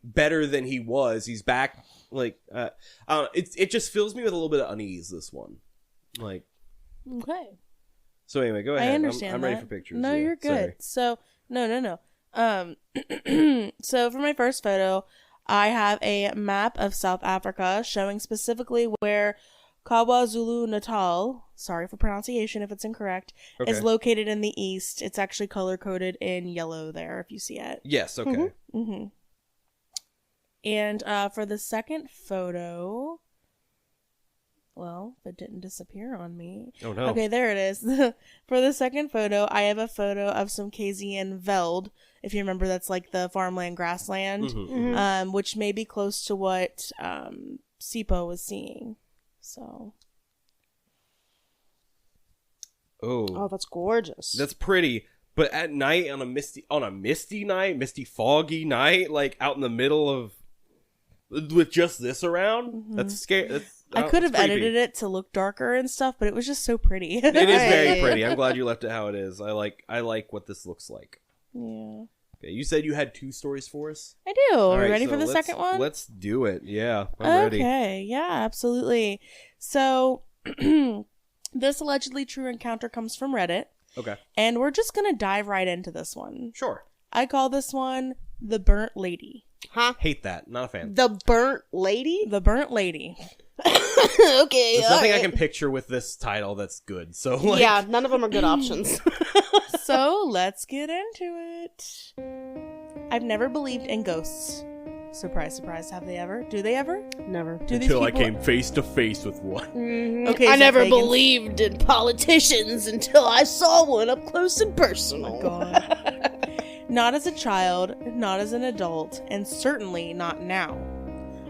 better than he was. He's back. Like I don't know, it just fills me with a little bit of unease. This one, like Okay. So anyway, go ahead. I understand. I'm ready for pictures. No, yeah, you're good. sorry. So no. So for my first photo, I have a map of South Africa showing specifically where KwaZulu-Natal, sorry for pronunciation if it's incorrect, is located in the east. It's actually color coded in yellow there if you see it. Yes. Okay. Mm-hmm. And for the second photo, well, it didn't disappear on me. Oh no. Okay, there it is. For the second photo, I have a photo of some KZN veld. If you remember, that's like the farmland grassland, which may be close to what Sipo was seeing. So. Oh, that's gorgeous. That's pretty. But at night, on a misty, foggy night, like out in the middle of, with just this around, that's scary. I could have edited it to look darker and stuff, but it was just so pretty. It is very pretty. I'm glad you left it how it is. I like what this looks like. Yeah. Okay, you said you had 2 stories for us? I do. All Are right, you ready so for the second one? Let's do it. Yeah, I'm ready. Okay, yeah, absolutely. So, this allegedly true encounter comes from Reddit. Okay. And we're just going to dive right into this one. Sure. I call this one The Burnt Lady. Huh? Hate that. Not a fan. The burnt lady? The Burnt Lady. Okay. There's nothing I can picture with this title that's good. So, like... Yeah, none of them are good options. So, let's get into it. I've never believed in ghosts. Surprise, surprise. Have they ever? Do they ever? Never. Do these Until I people... came face to face with one. Mm-hmm. Okay, I never Pagans. believed in politicians until I saw one up close and personal. Oh, God. Not as a child, not as an adult, and certainly not now.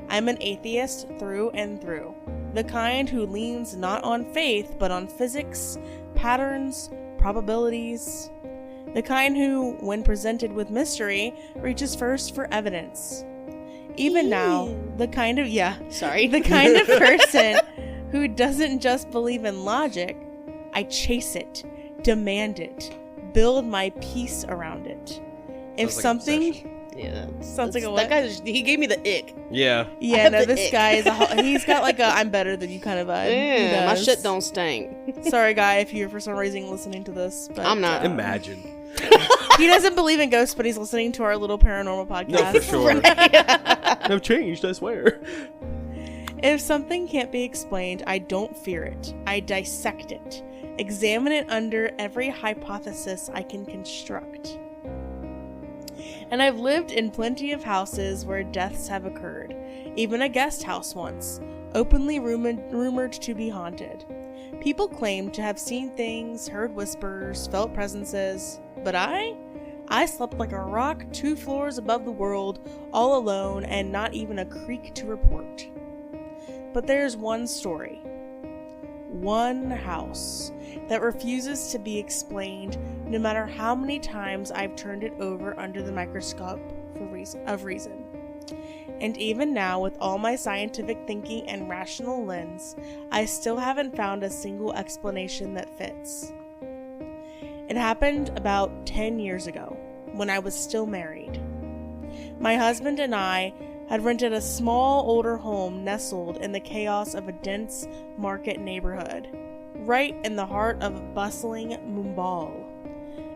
I'm an atheist through and through. The kind who leans not on faith, but on physics, patterns, probabilities. The kind who, when presented with mystery, reaches first for evidence. Even now, the kind of person who doesn't just believe in logic, I chase it, demand it, build my peace around it. If something... Yeah, sounds like a that guy. He gave me the ick. Yeah. Yeah, no, this guy is he's got like a I'm better than you kind of vibe. Yeah, my shit don't stink. Sorry, guy, if you're for some reason listening to this, but I'm not. Imagine. He doesn't believe in ghosts, but he's listening to our little paranormal podcast. No, for sure. I've changed, I swear. If something can't be explained, I don't fear it. I dissect it, examine it under every hypothesis I can construct. And I've lived in plenty of houses where deaths have occurred, even a guest house once, openly rumored to be haunted. People claimed to have seen things, heard whispers, felt presences, but I slept like a rock 2 floors above the world, all alone, and not even a creak to report. But there's one story, one house, that refuses to be explained no matter how many times I've turned it over under the microscope of reason. And even now, with all my scientific thinking and rational lens, I still haven't found a single explanation that fits. It happened about 10 years ago, when I was still married. My husband and I had rented a small, older home nestled in the chaos of a dense market neighborhood, right in the heart of a bustling Mumbai.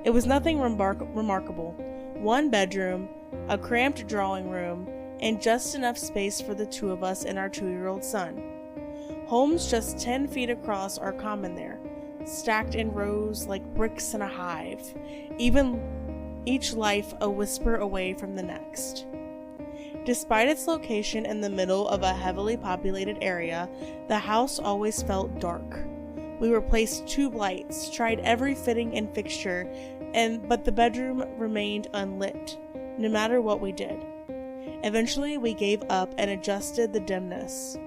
It was nothing remarkable. 1 bedroom, a cramped drawing room, and just enough space for the 2 of us and our 2-year-old son. Homes just 10 feet across are common there, stacked in rows like bricks in a hive, each life a whisper away from the next. Despite its location in the middle of a heavily populated area, the house always felt dark. We replaced tube lights, tried every fitting and fixture, but the bedroom remained unlit, no matter what we did. Eventually, we gave up and adjusted the dimness.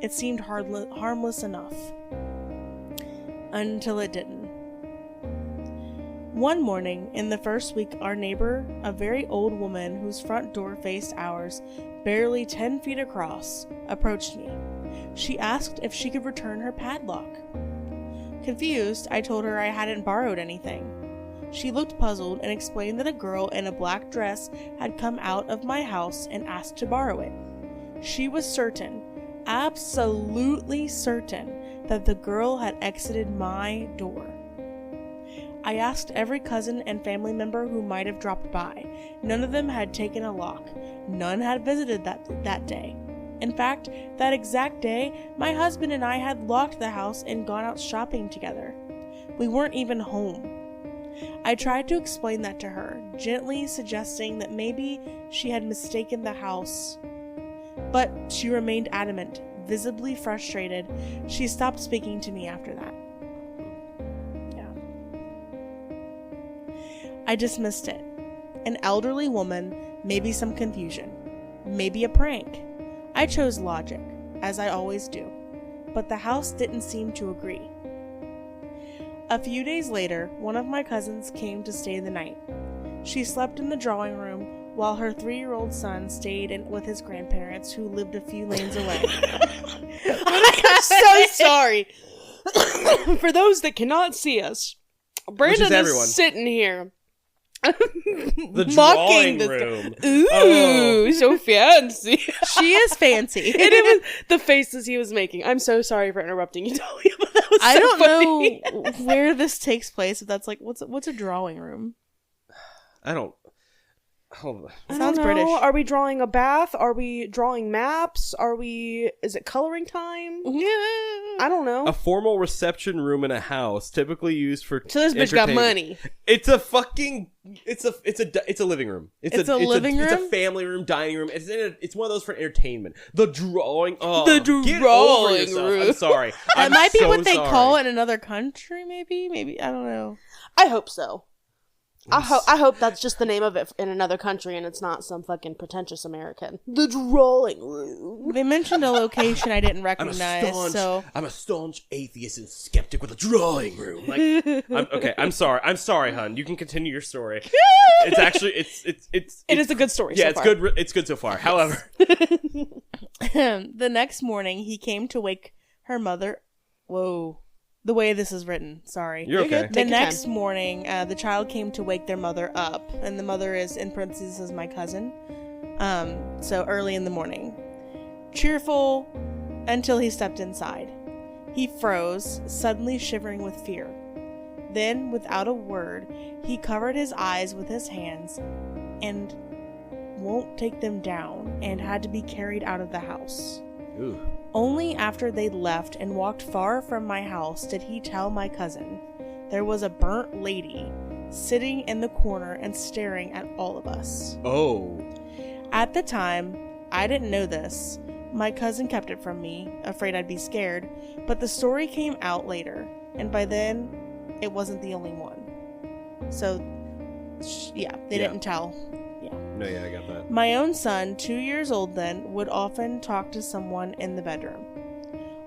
It seemed harmless enough. Until it didn't. One morning, in the first week, our neighbor, a very old woman whose front door faced ours, barely 10 feet across, approached me. She asked if she could return her padlock. Confused, I told her I hadn't borrowed anything. She looked puzzled and explained that a girl in a black dress had come out of my house and asked to borrow it. She was certain, absolutely certain, that the girl had exited my door. I asked every cousin and family member who might have dropped by. None of them had taken a lock. None had visited that day. In fact, that exact day, my husband and I had locked the house and gone out shopping together. We weren't even home. I tried to explain that to her, gently suggesting that maybe she had mistaken the house. But she remained adamant, visibly frustrated. She stopped speaking to me after that. Yeah. I dismissed it. An elderly woman, maybe some confusion, maybe a prank. I chose logic, as I always do, but the house didn't seem to agree. A few days later, one of my cousins came to stay the night. She slept in the drawing room while her 3-year-old son stayed with his grandparents, who lived a few lanes away. I'm so sorry. For those that cannot see us, Brandon is sitting here. The drawing room. Ooh, so fancy. She is fancy. And it was the faces he was making. I'm so sorry for interrupting you, Dalia, but that was I don't funny. know where this takes place. If that's like, what's a drawing room? I don't. Hold on. Sounds British. Are we drawing a bath? Are we drawing maps? Is it coloring time? Yeah. I don't know. A formal reception room in a house, typically used for. So this bitch got money. It's a fucking. It's a living room. It's a living room. It's a family room, dining room. It's one of those for entertainment. The drawing. Oh, the get drawing over yourself. room. I'm sorry. That might be what they call it in another country. Maybe I don't know. I hope so. I hope that's just the name of it in another country and it's not some fucking pretentious American. The drawing room. They mentioned a location I didn't recognize, I'm a staunch atheist and skeptic with a drawing room. Like, I'm sorry, hun. You can continue your story. It's actually, it is a good story. Yeah, so it's far. good. It's good so far. However, the next morning he came to wake her mother. Whoa. The way this is written, sorry. You're okay. The next morning, the child came to wake their mother up, and the mother is, in parentheses, my cousin. So early in the morning. Cheerful until he stepped inside. He froze, suddenly shivering with fear. Then, without a word, he covered his eyes with his hands and won't take them down and had to be carried out of the house. Ooh. Only after they'd left and walked far from my house did he tell my cousin there was a burnt lady sitting in the corner and staring at all of us. Oh. At the time, I didn't know this. My cousin kept it from me, afraid I'd be scared, but the story came out later, and by then, it wasn't the only one. So, they didn't tell. No, I got that. My own son, 2 years old then, would often talk to someone in the bedroom.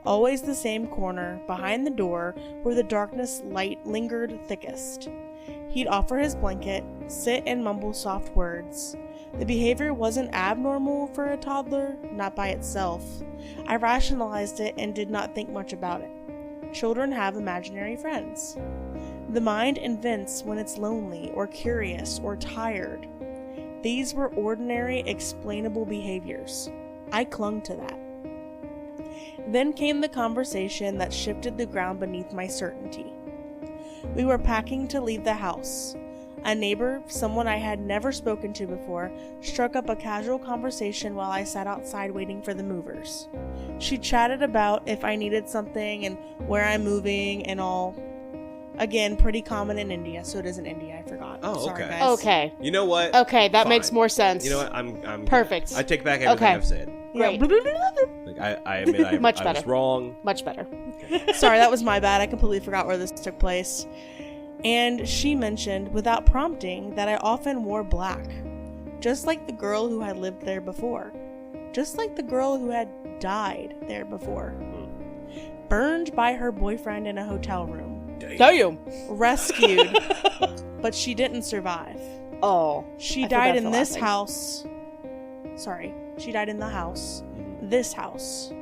Always the same corner, behind the door, where the darkness light lingered thickest. He'd offer his blanket, sit and mumble soft words. The behavior wasn't abnormal for a toddler, not by itself. I rationalized it and did not think much about it. Children have imaginary friends. The mind invents when it's lonely or curious or tired. These were ordinary, explainable behaviors. I clung to that. Then came the conversation that shifted the ground beneath my certainty. We were packing to leave the house. A neighbor, someone I had never spoken to before, struck up a casual conversation while I sat outside waiting for the movers. She chatted about if I needed something and where I'm moving and all. Again, pretty common in India, so it is in India, I forgot. Oh, Sorry, okay. guys. Okay. You know what? Okay, that Fine. makes more sense. You know what? I'm Perfect. I take back everything Okay. I've said. Great. Like, I admit I Much was better. wrong. Much better. Sorry, that was my bad. I completely forgot where this took place. And she mentioned, without prompting, that I often wore black. Just like the girl who had lived there before. Just like the girl who had died there before. Burned by her boyfriend in a hotel room. Damn. Rescued, but she didn't survive. Oh. She I died forgot in for this laughing. house. Sorry, she died in the house. This house.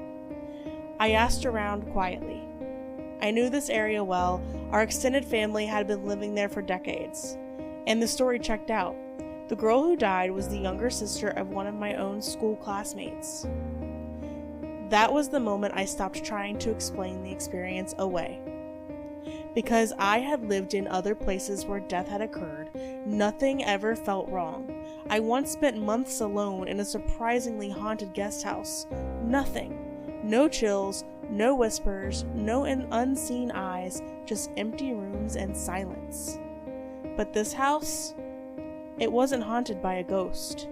I asked around quietly. I knew this area well. Our extended family had been living there for decades. And the story checked out. The girl who died was the younger sister of one of my own school classmates. That was the moment I stopped trying to explain the experience away. Because I had lived in other places where death had occurred, nothing ever felt wrong. I once spent months alone in a surprisingly haunted guest house. Nothing. No chills, no whispers, no unseen eyes, just empty rooms and silence. But this house, it wasn't haunted by a ghost.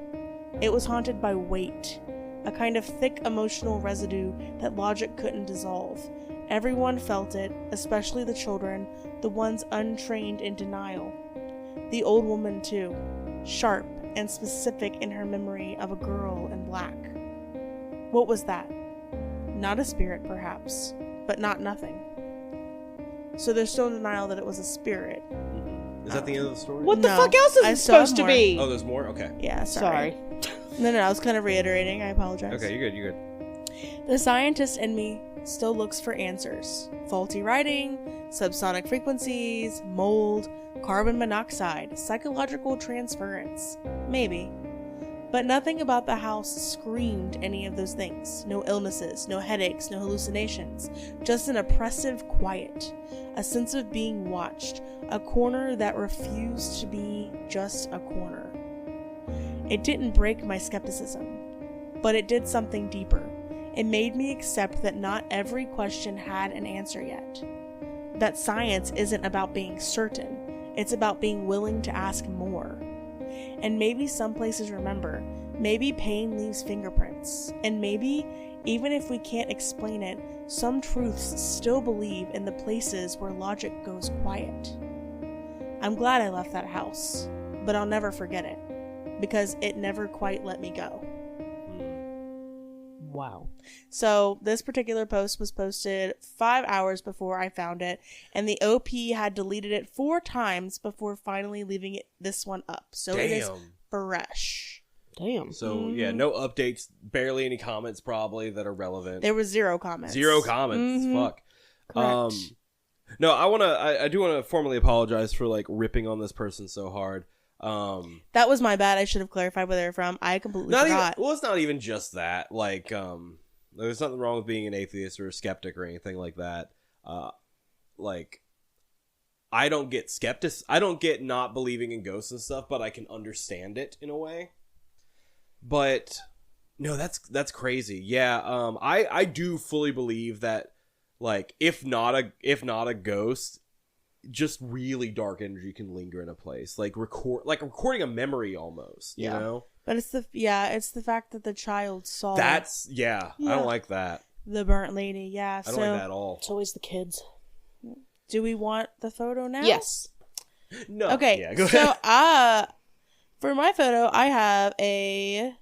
It was haunted by weight, a kind of thick emotional residue that logic couldn't dissolve. Everyone felt it, especially the children, the ones untrained in denial. The old woman too, sharp and specific in her memory of a girl in black. What was that? Not a spirit, perhaps, but not nothing. So there's still denial that it was a spirit. Is that the end of the story? What the No, fuck else is I it still have supposed to more. be? Oh, there's more? Okay. Yeah, sorry. Sorry. No, I was kind of reiterating. I apologize. Okay, you're good. The scientist in me still looks for answers. Faulty writing, subsonic frequencies, mold, carbon monoxide, psychological transference. Maybe. But nothing about the house screamed any of those things. No illnesses, no headaches, no hallucinations. Just an oppressive quiet. A sense of being watched. A corner that refused to be just a corner. It didn't break my skepticism, but it did something deeper. It made me accept that not every question had an answer yet. That science isn't about being certain, it's about being willing to ask more. And maybe some places remember, maybe pain leaves fingerprints, and maybe, even if we can't explain it, some truths still believe in the places where logic goes quiet. I'm glad I left that house, but I'll never forget it because it never quite let me go. Wow. So this particular post was posted 5 hours before I found it, and the OP had deleted it 4 times before finally leaving this one up. So it is fresh. Damn. So yeah, no updates, barely any comments probably that are relevant. There was 0 comments. 0 comments. Fuck. Correct. No, I do want to formally apologize for like ripping on this person so hard. That was my bad. I should have clarified where they're from. I completely forgot. Well, it's not even just that. Like, there's nothing wrong with being an atheist or a skeptic or anything like that. Like, I don't get not believing in ghosts and stuff, but I can understand it in a way. But no, that's crazy. Yeah, I do fully believe that, like, if not a ghost, just really dark energy can linger in a place, like recording a memory almost, you know. But it's the fact that the child saw. I don't like that. The burnt lady, I don't like that at all. It's always the kids. Do we want the photo now? Yes. No. Okay. Yeah, go ahead. So, for my photo, I have a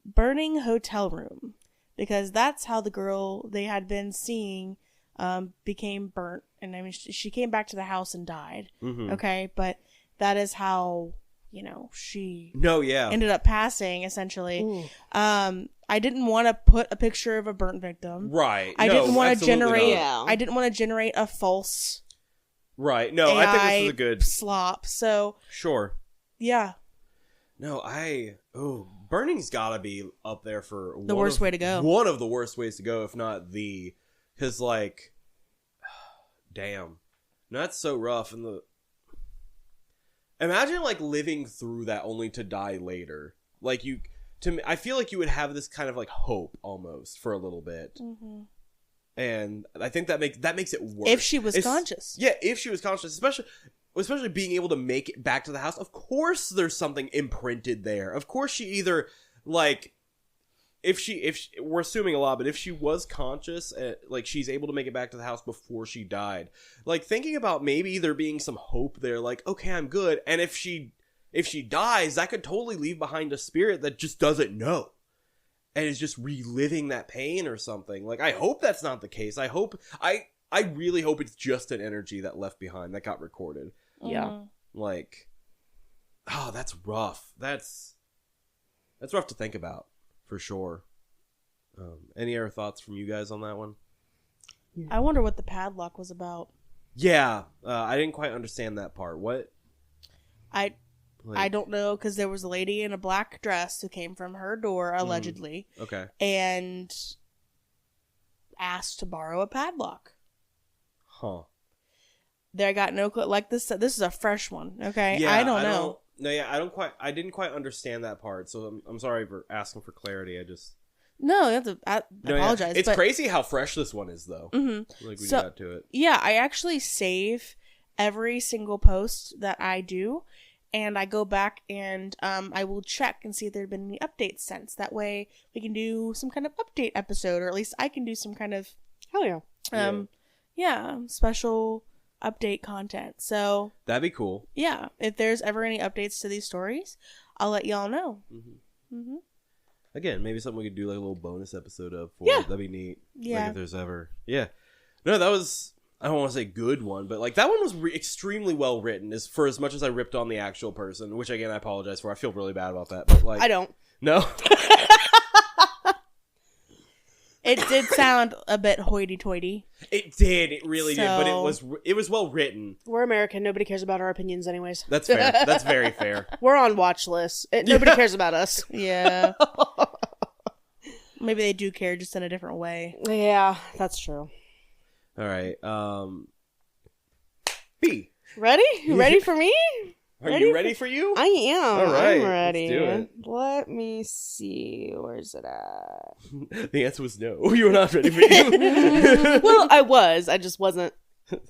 burning hotel room because that's how the girl they had been seeing became burnt. And I mean, she came back to the house and died. Mm-hmm. Okay, but that is how, she ended up passing, essentially. Ooh. I didn't want to put a picture of a burnt victim. Right. I didn't want to generate. Not. I didn't want to generate a false. Right. No, AI I think this is a good slop. So sure. Yeah. No, burning's gotta be up there for the worst way to go. One of the worst ways to go, if not the, because like, damn, no, that's so rough. And imagine like living through that only to die later. Like I feel like you would have this kind of like hope almost for a little bit. Mm-hmm. And I think that makes it worse. If she was conscious. Yeah, if she was conscious, especially being able to make it back to the house. Of course there's something imprinted there. Of course she either, like, if we're assuming a lot, but if she was conscious, like, she's able to make it back to the house before she died. Like, thinking about maybe there being some hope there, like, okay, I'm good. And if she dies, that could totally leave behind a spirit that just doesn't know. And is just reliving that pain or something. Like, I hope that's not the case. I really hope it's just an energy that left behind that got recorded. Yeah. Like, oh, that's rough. That's rough to think about, for sure. Any other thoughts from you guys on that one? I wonder what the padlock was about. Yeah, I didn't quite understand that part. What? I don't know, because there was a lady in a black dress who came from her door, allegedly. Okay. And asked to borrow a padlock. Huh. There got no clue. Like, this is a fresh one, okay? Yeah, I don't know. I didn't quite understand that part, so I'm sorry for asking for clarity. No, you have to apologize. Yeah. It's crazy how fresh this one is, though. Mm-hmm. Like, we got to it. Yeah, I actually save every single post that I do, and I go back and I will check and see if there have been any updates since. That way we can do some kind of update episode, or at least I can do some kind of special update content. So that'd be cool. Yeah, if there's ever any updates to these stories, I'll let y'all know. Mm-hmm. Mm-hmm. Again, maybe something we could do like a little bonus episode of. That'd be neat. Yeah, like if there's ever. Yeah, no, that was. I don't want to say good one, but like that one was extremely well written. As much as I ripped on the actual person, which again I apologize for. I feel really bad about that. But like I don't. No. It did sound a bit hoity-toity. It did. It really did. But it was well written. We're American. Nobody cares about our opinions anyways. That's fair. That's very fair. We're on watch lists. Nobody cares about us. Yeah. Maybe they do care, just in a different way. Yeah, that's true. All right. B. Ready? Ready for me? Are you ready for you? I am. All right. I'm ready. Let's do it. Let me see. Where's it at? The answer was no. You were not ready for you. Well, I was. I just wasn't.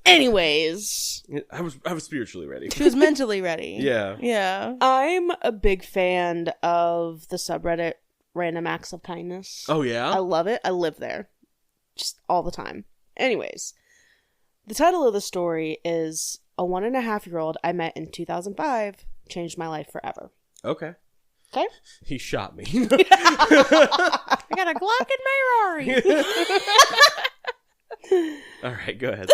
Anyways. I was spiritually ready. She was mentally ready. Yeah. Yeah. I'm a big fan of the subreddit Random Acts of Kindness. Oh, yeah? I love it. I live there. Just all the time. Anyways. The title of the story is A 1.5-year-old I met in 2005 changed my life forever. Okay. Okay. He shot me. I got a Glock in my Rari. All right, go ahead.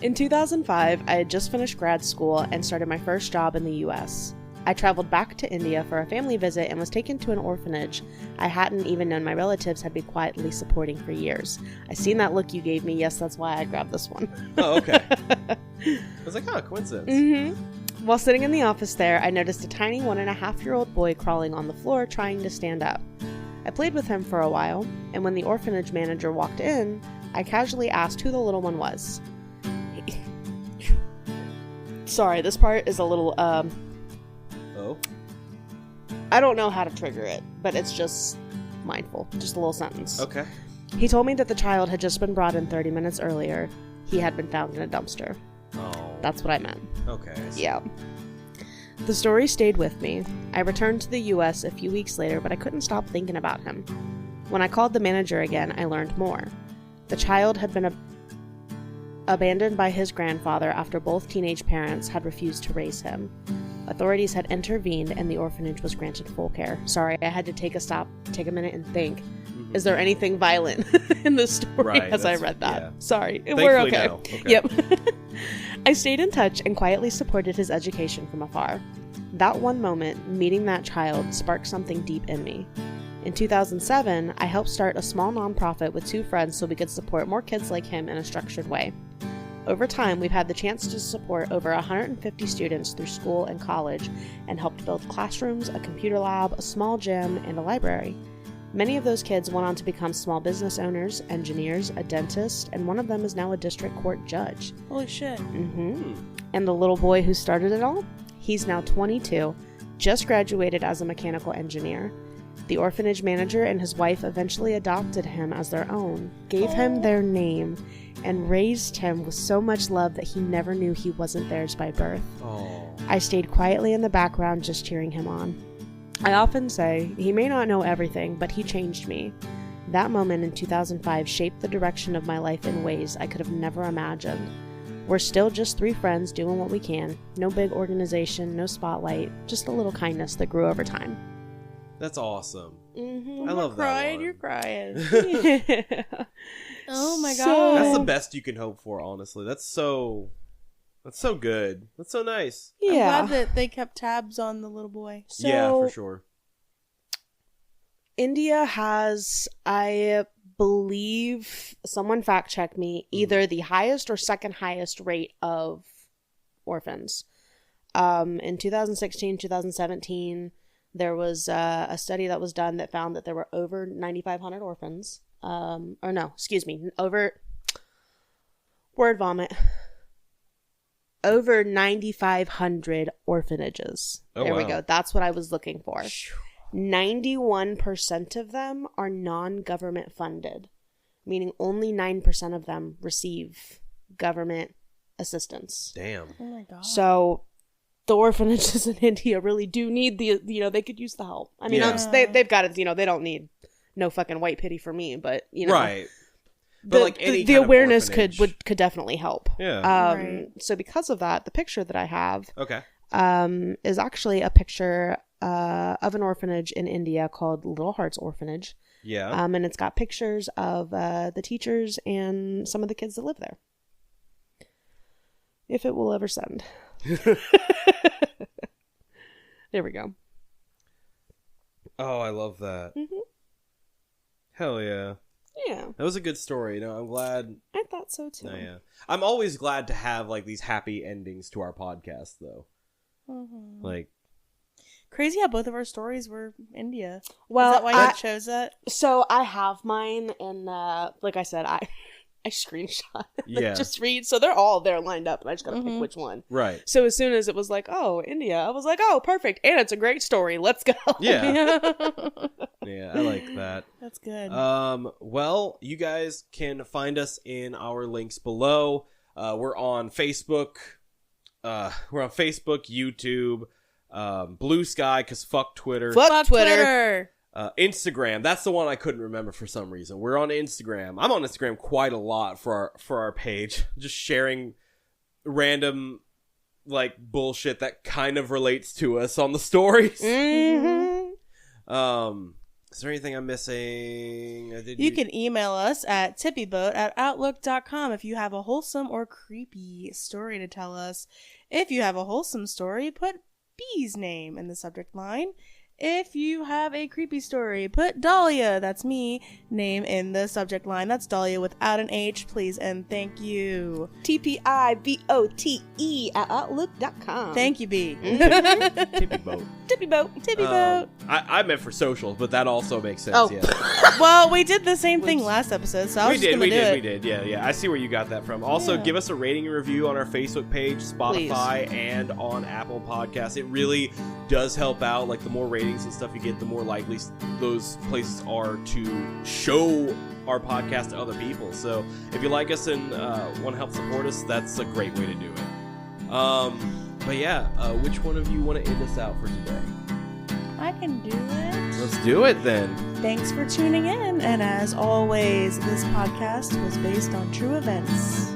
In 2005, I had just finished grad school and started my first job in the U.S. I traveled back to India for a family visit and was taken to an orphanage I hadn't even known my relatives had been quietly supporting for years. I seen that look you gave me. Yes, that's why I grabbed this one. Oh, okay. I was like, oh, coincidence. Mm-hmm. While sitting in the office there, I noticed a tiny 1.5-year-old boy crawling on the floor trying to stand up. I played with him for a while, and when the orphanage manager walked in, I casually asked who the little one was. Sorry, this part is a little, Oh? I don't know how to trigger it, but it's just mindful. Just a little sentence. Okay. He told me that the child had just been brought in 30 minutes earlier. He had been found in a dumpster. Oh. That's what I meant. Okay. Yeah. The story stayed with me. I returned to the U.S. a few weeks later, but I couldn't stop thinking about him. When I called the manager again, I learned more. The child had been abandoned by his grandfather after both teenage parents had refused to raise him. Authorities had intervened and the orphanage was granted full care. Sorry, I had to take a minute and think. Is there anything violent in the story as I read that? Yeah. Sorry. Thankfully, we're okay. no. Okay. Yep. I stayed in touch and quietly supported his education from afar. That one moment, meeting that child, sparked something deep in me. In 2007, I helped start a small nonprofit with 2 friends so we could support more kids like him in a structured way. Over time, we've had the chance to support over 150 students through school and college and helped build classrooms, a computer lab, a small gym, and a library. Many of those kids went on to become small business owners, engineers, a dentist, and one of them is now a district court judge. Holy shit. Mm-hmm. And the little boy who started it all? He's now 22, just graduated as a mechanical engineer. The orphanage manager and his wife eventually adopted him as their own, gave him their name, and raised him with so much love that he never knew he wasn't theirs by birth. Oh. I stayed quietly in the background just cheering him on. I often say, he may not know everything, but he changed me. That moment in 2005 shaped the direction of my life in ways I could have never imagined. We're still just 3 friends doing what we can. No big organization, no spotlight, just a little kindness that grew over time. That's awesome. Mm-hmm. I love that one. You're crying. Yeah. Oh my god. That's the best you can hope for, honestly. That's so good. That's so nice. Yeah. I'm glad that they kept tabs on the little boy. So, yeah, for sure. India has, I believe, someone fact check me, either the highest or second highest rate of orphans. In 2016, 2017, there was a study that was done that found that there were over 9,500 orphans. Over 9,500 orphanages. Oh, there we wow. go. That's what I was looking for. 91% of them are non-government funded, meaning only 9% of them receive government assistance. Damn. Oh my god. So the orphanages in India really do need they could use the help. I mean, Yeah. they've got it, they don't need no fucking white pity for me, but, Right. But like any the kind of awareness orphanage. could definitely help. Yeah. Right. So because of that, the picture that I have Okay. is actually a picture of an orphanage in India called Little Hearts Orphanage. Yeah. And it's got pictures of the teachers and some of the kids that live there. If it will ever send. There we go. Oh, I love that. Mm-hmm. Hell yeah. Yeah. That was a good story. I'm glad. I thought so too. Oh, yeah. I'm always glad to have like these happy endings to our podcast, though. Mm-hmm. Like, Crazy how both of our stories were India. Well, is that why you chose that? So I have mine, and like I said, I screenshot Yeah. just read. So they're all there lined up, and I just gotta pick which one. right. So as soon as it was like, oh, India, I was like, oh, perfect, and it's a great story. Let's go. Yeah. Yeah, I like that. That's good. Well, you guys can find us in our links below. We're on Facebook. YouTube, Blue Sky, because fuck Twitter. Fuck Twitter. Instagram. That's the one I couldn't remember for some reason. We're on Instagram. I'm on Instagram quite a lot for our page, just sharing random like bullshit that kind of relates to us on the stories. Mm-hmm. Is there anything I'm missing? You can email us at TPIBOTE@outlook.com if you have a wholesome or creepy story to tell us. If you have a wholesome story, put B's name in the subject line. If you have a creepy story, put Dalia, that's me, name in the subject line. That's Dalia without an H, please, and thank you. TPIBOTE@outlook.com. Thank you, B. Tippy boat. Tippy boat. I meant for social, but that also makes sense. Oh. Yeah. Well, we did the same thing last episode, so I was We just going to do it. we did. Yeah. I see where you got that from. Also, Yeah. give us a rating and review on our Facebook page, Spotify, and on Apple Podcasts. It really does help out. Like, the more ratings and stuff you get, the more likely those places are to show our podcast to other people. So if you like us and want to help support us, that's a great way to do it. But yeah, which one of you want to end us out for today? I can do it. Let's do it then. Thanks for tuning in, and as always, this podcast was based on true events.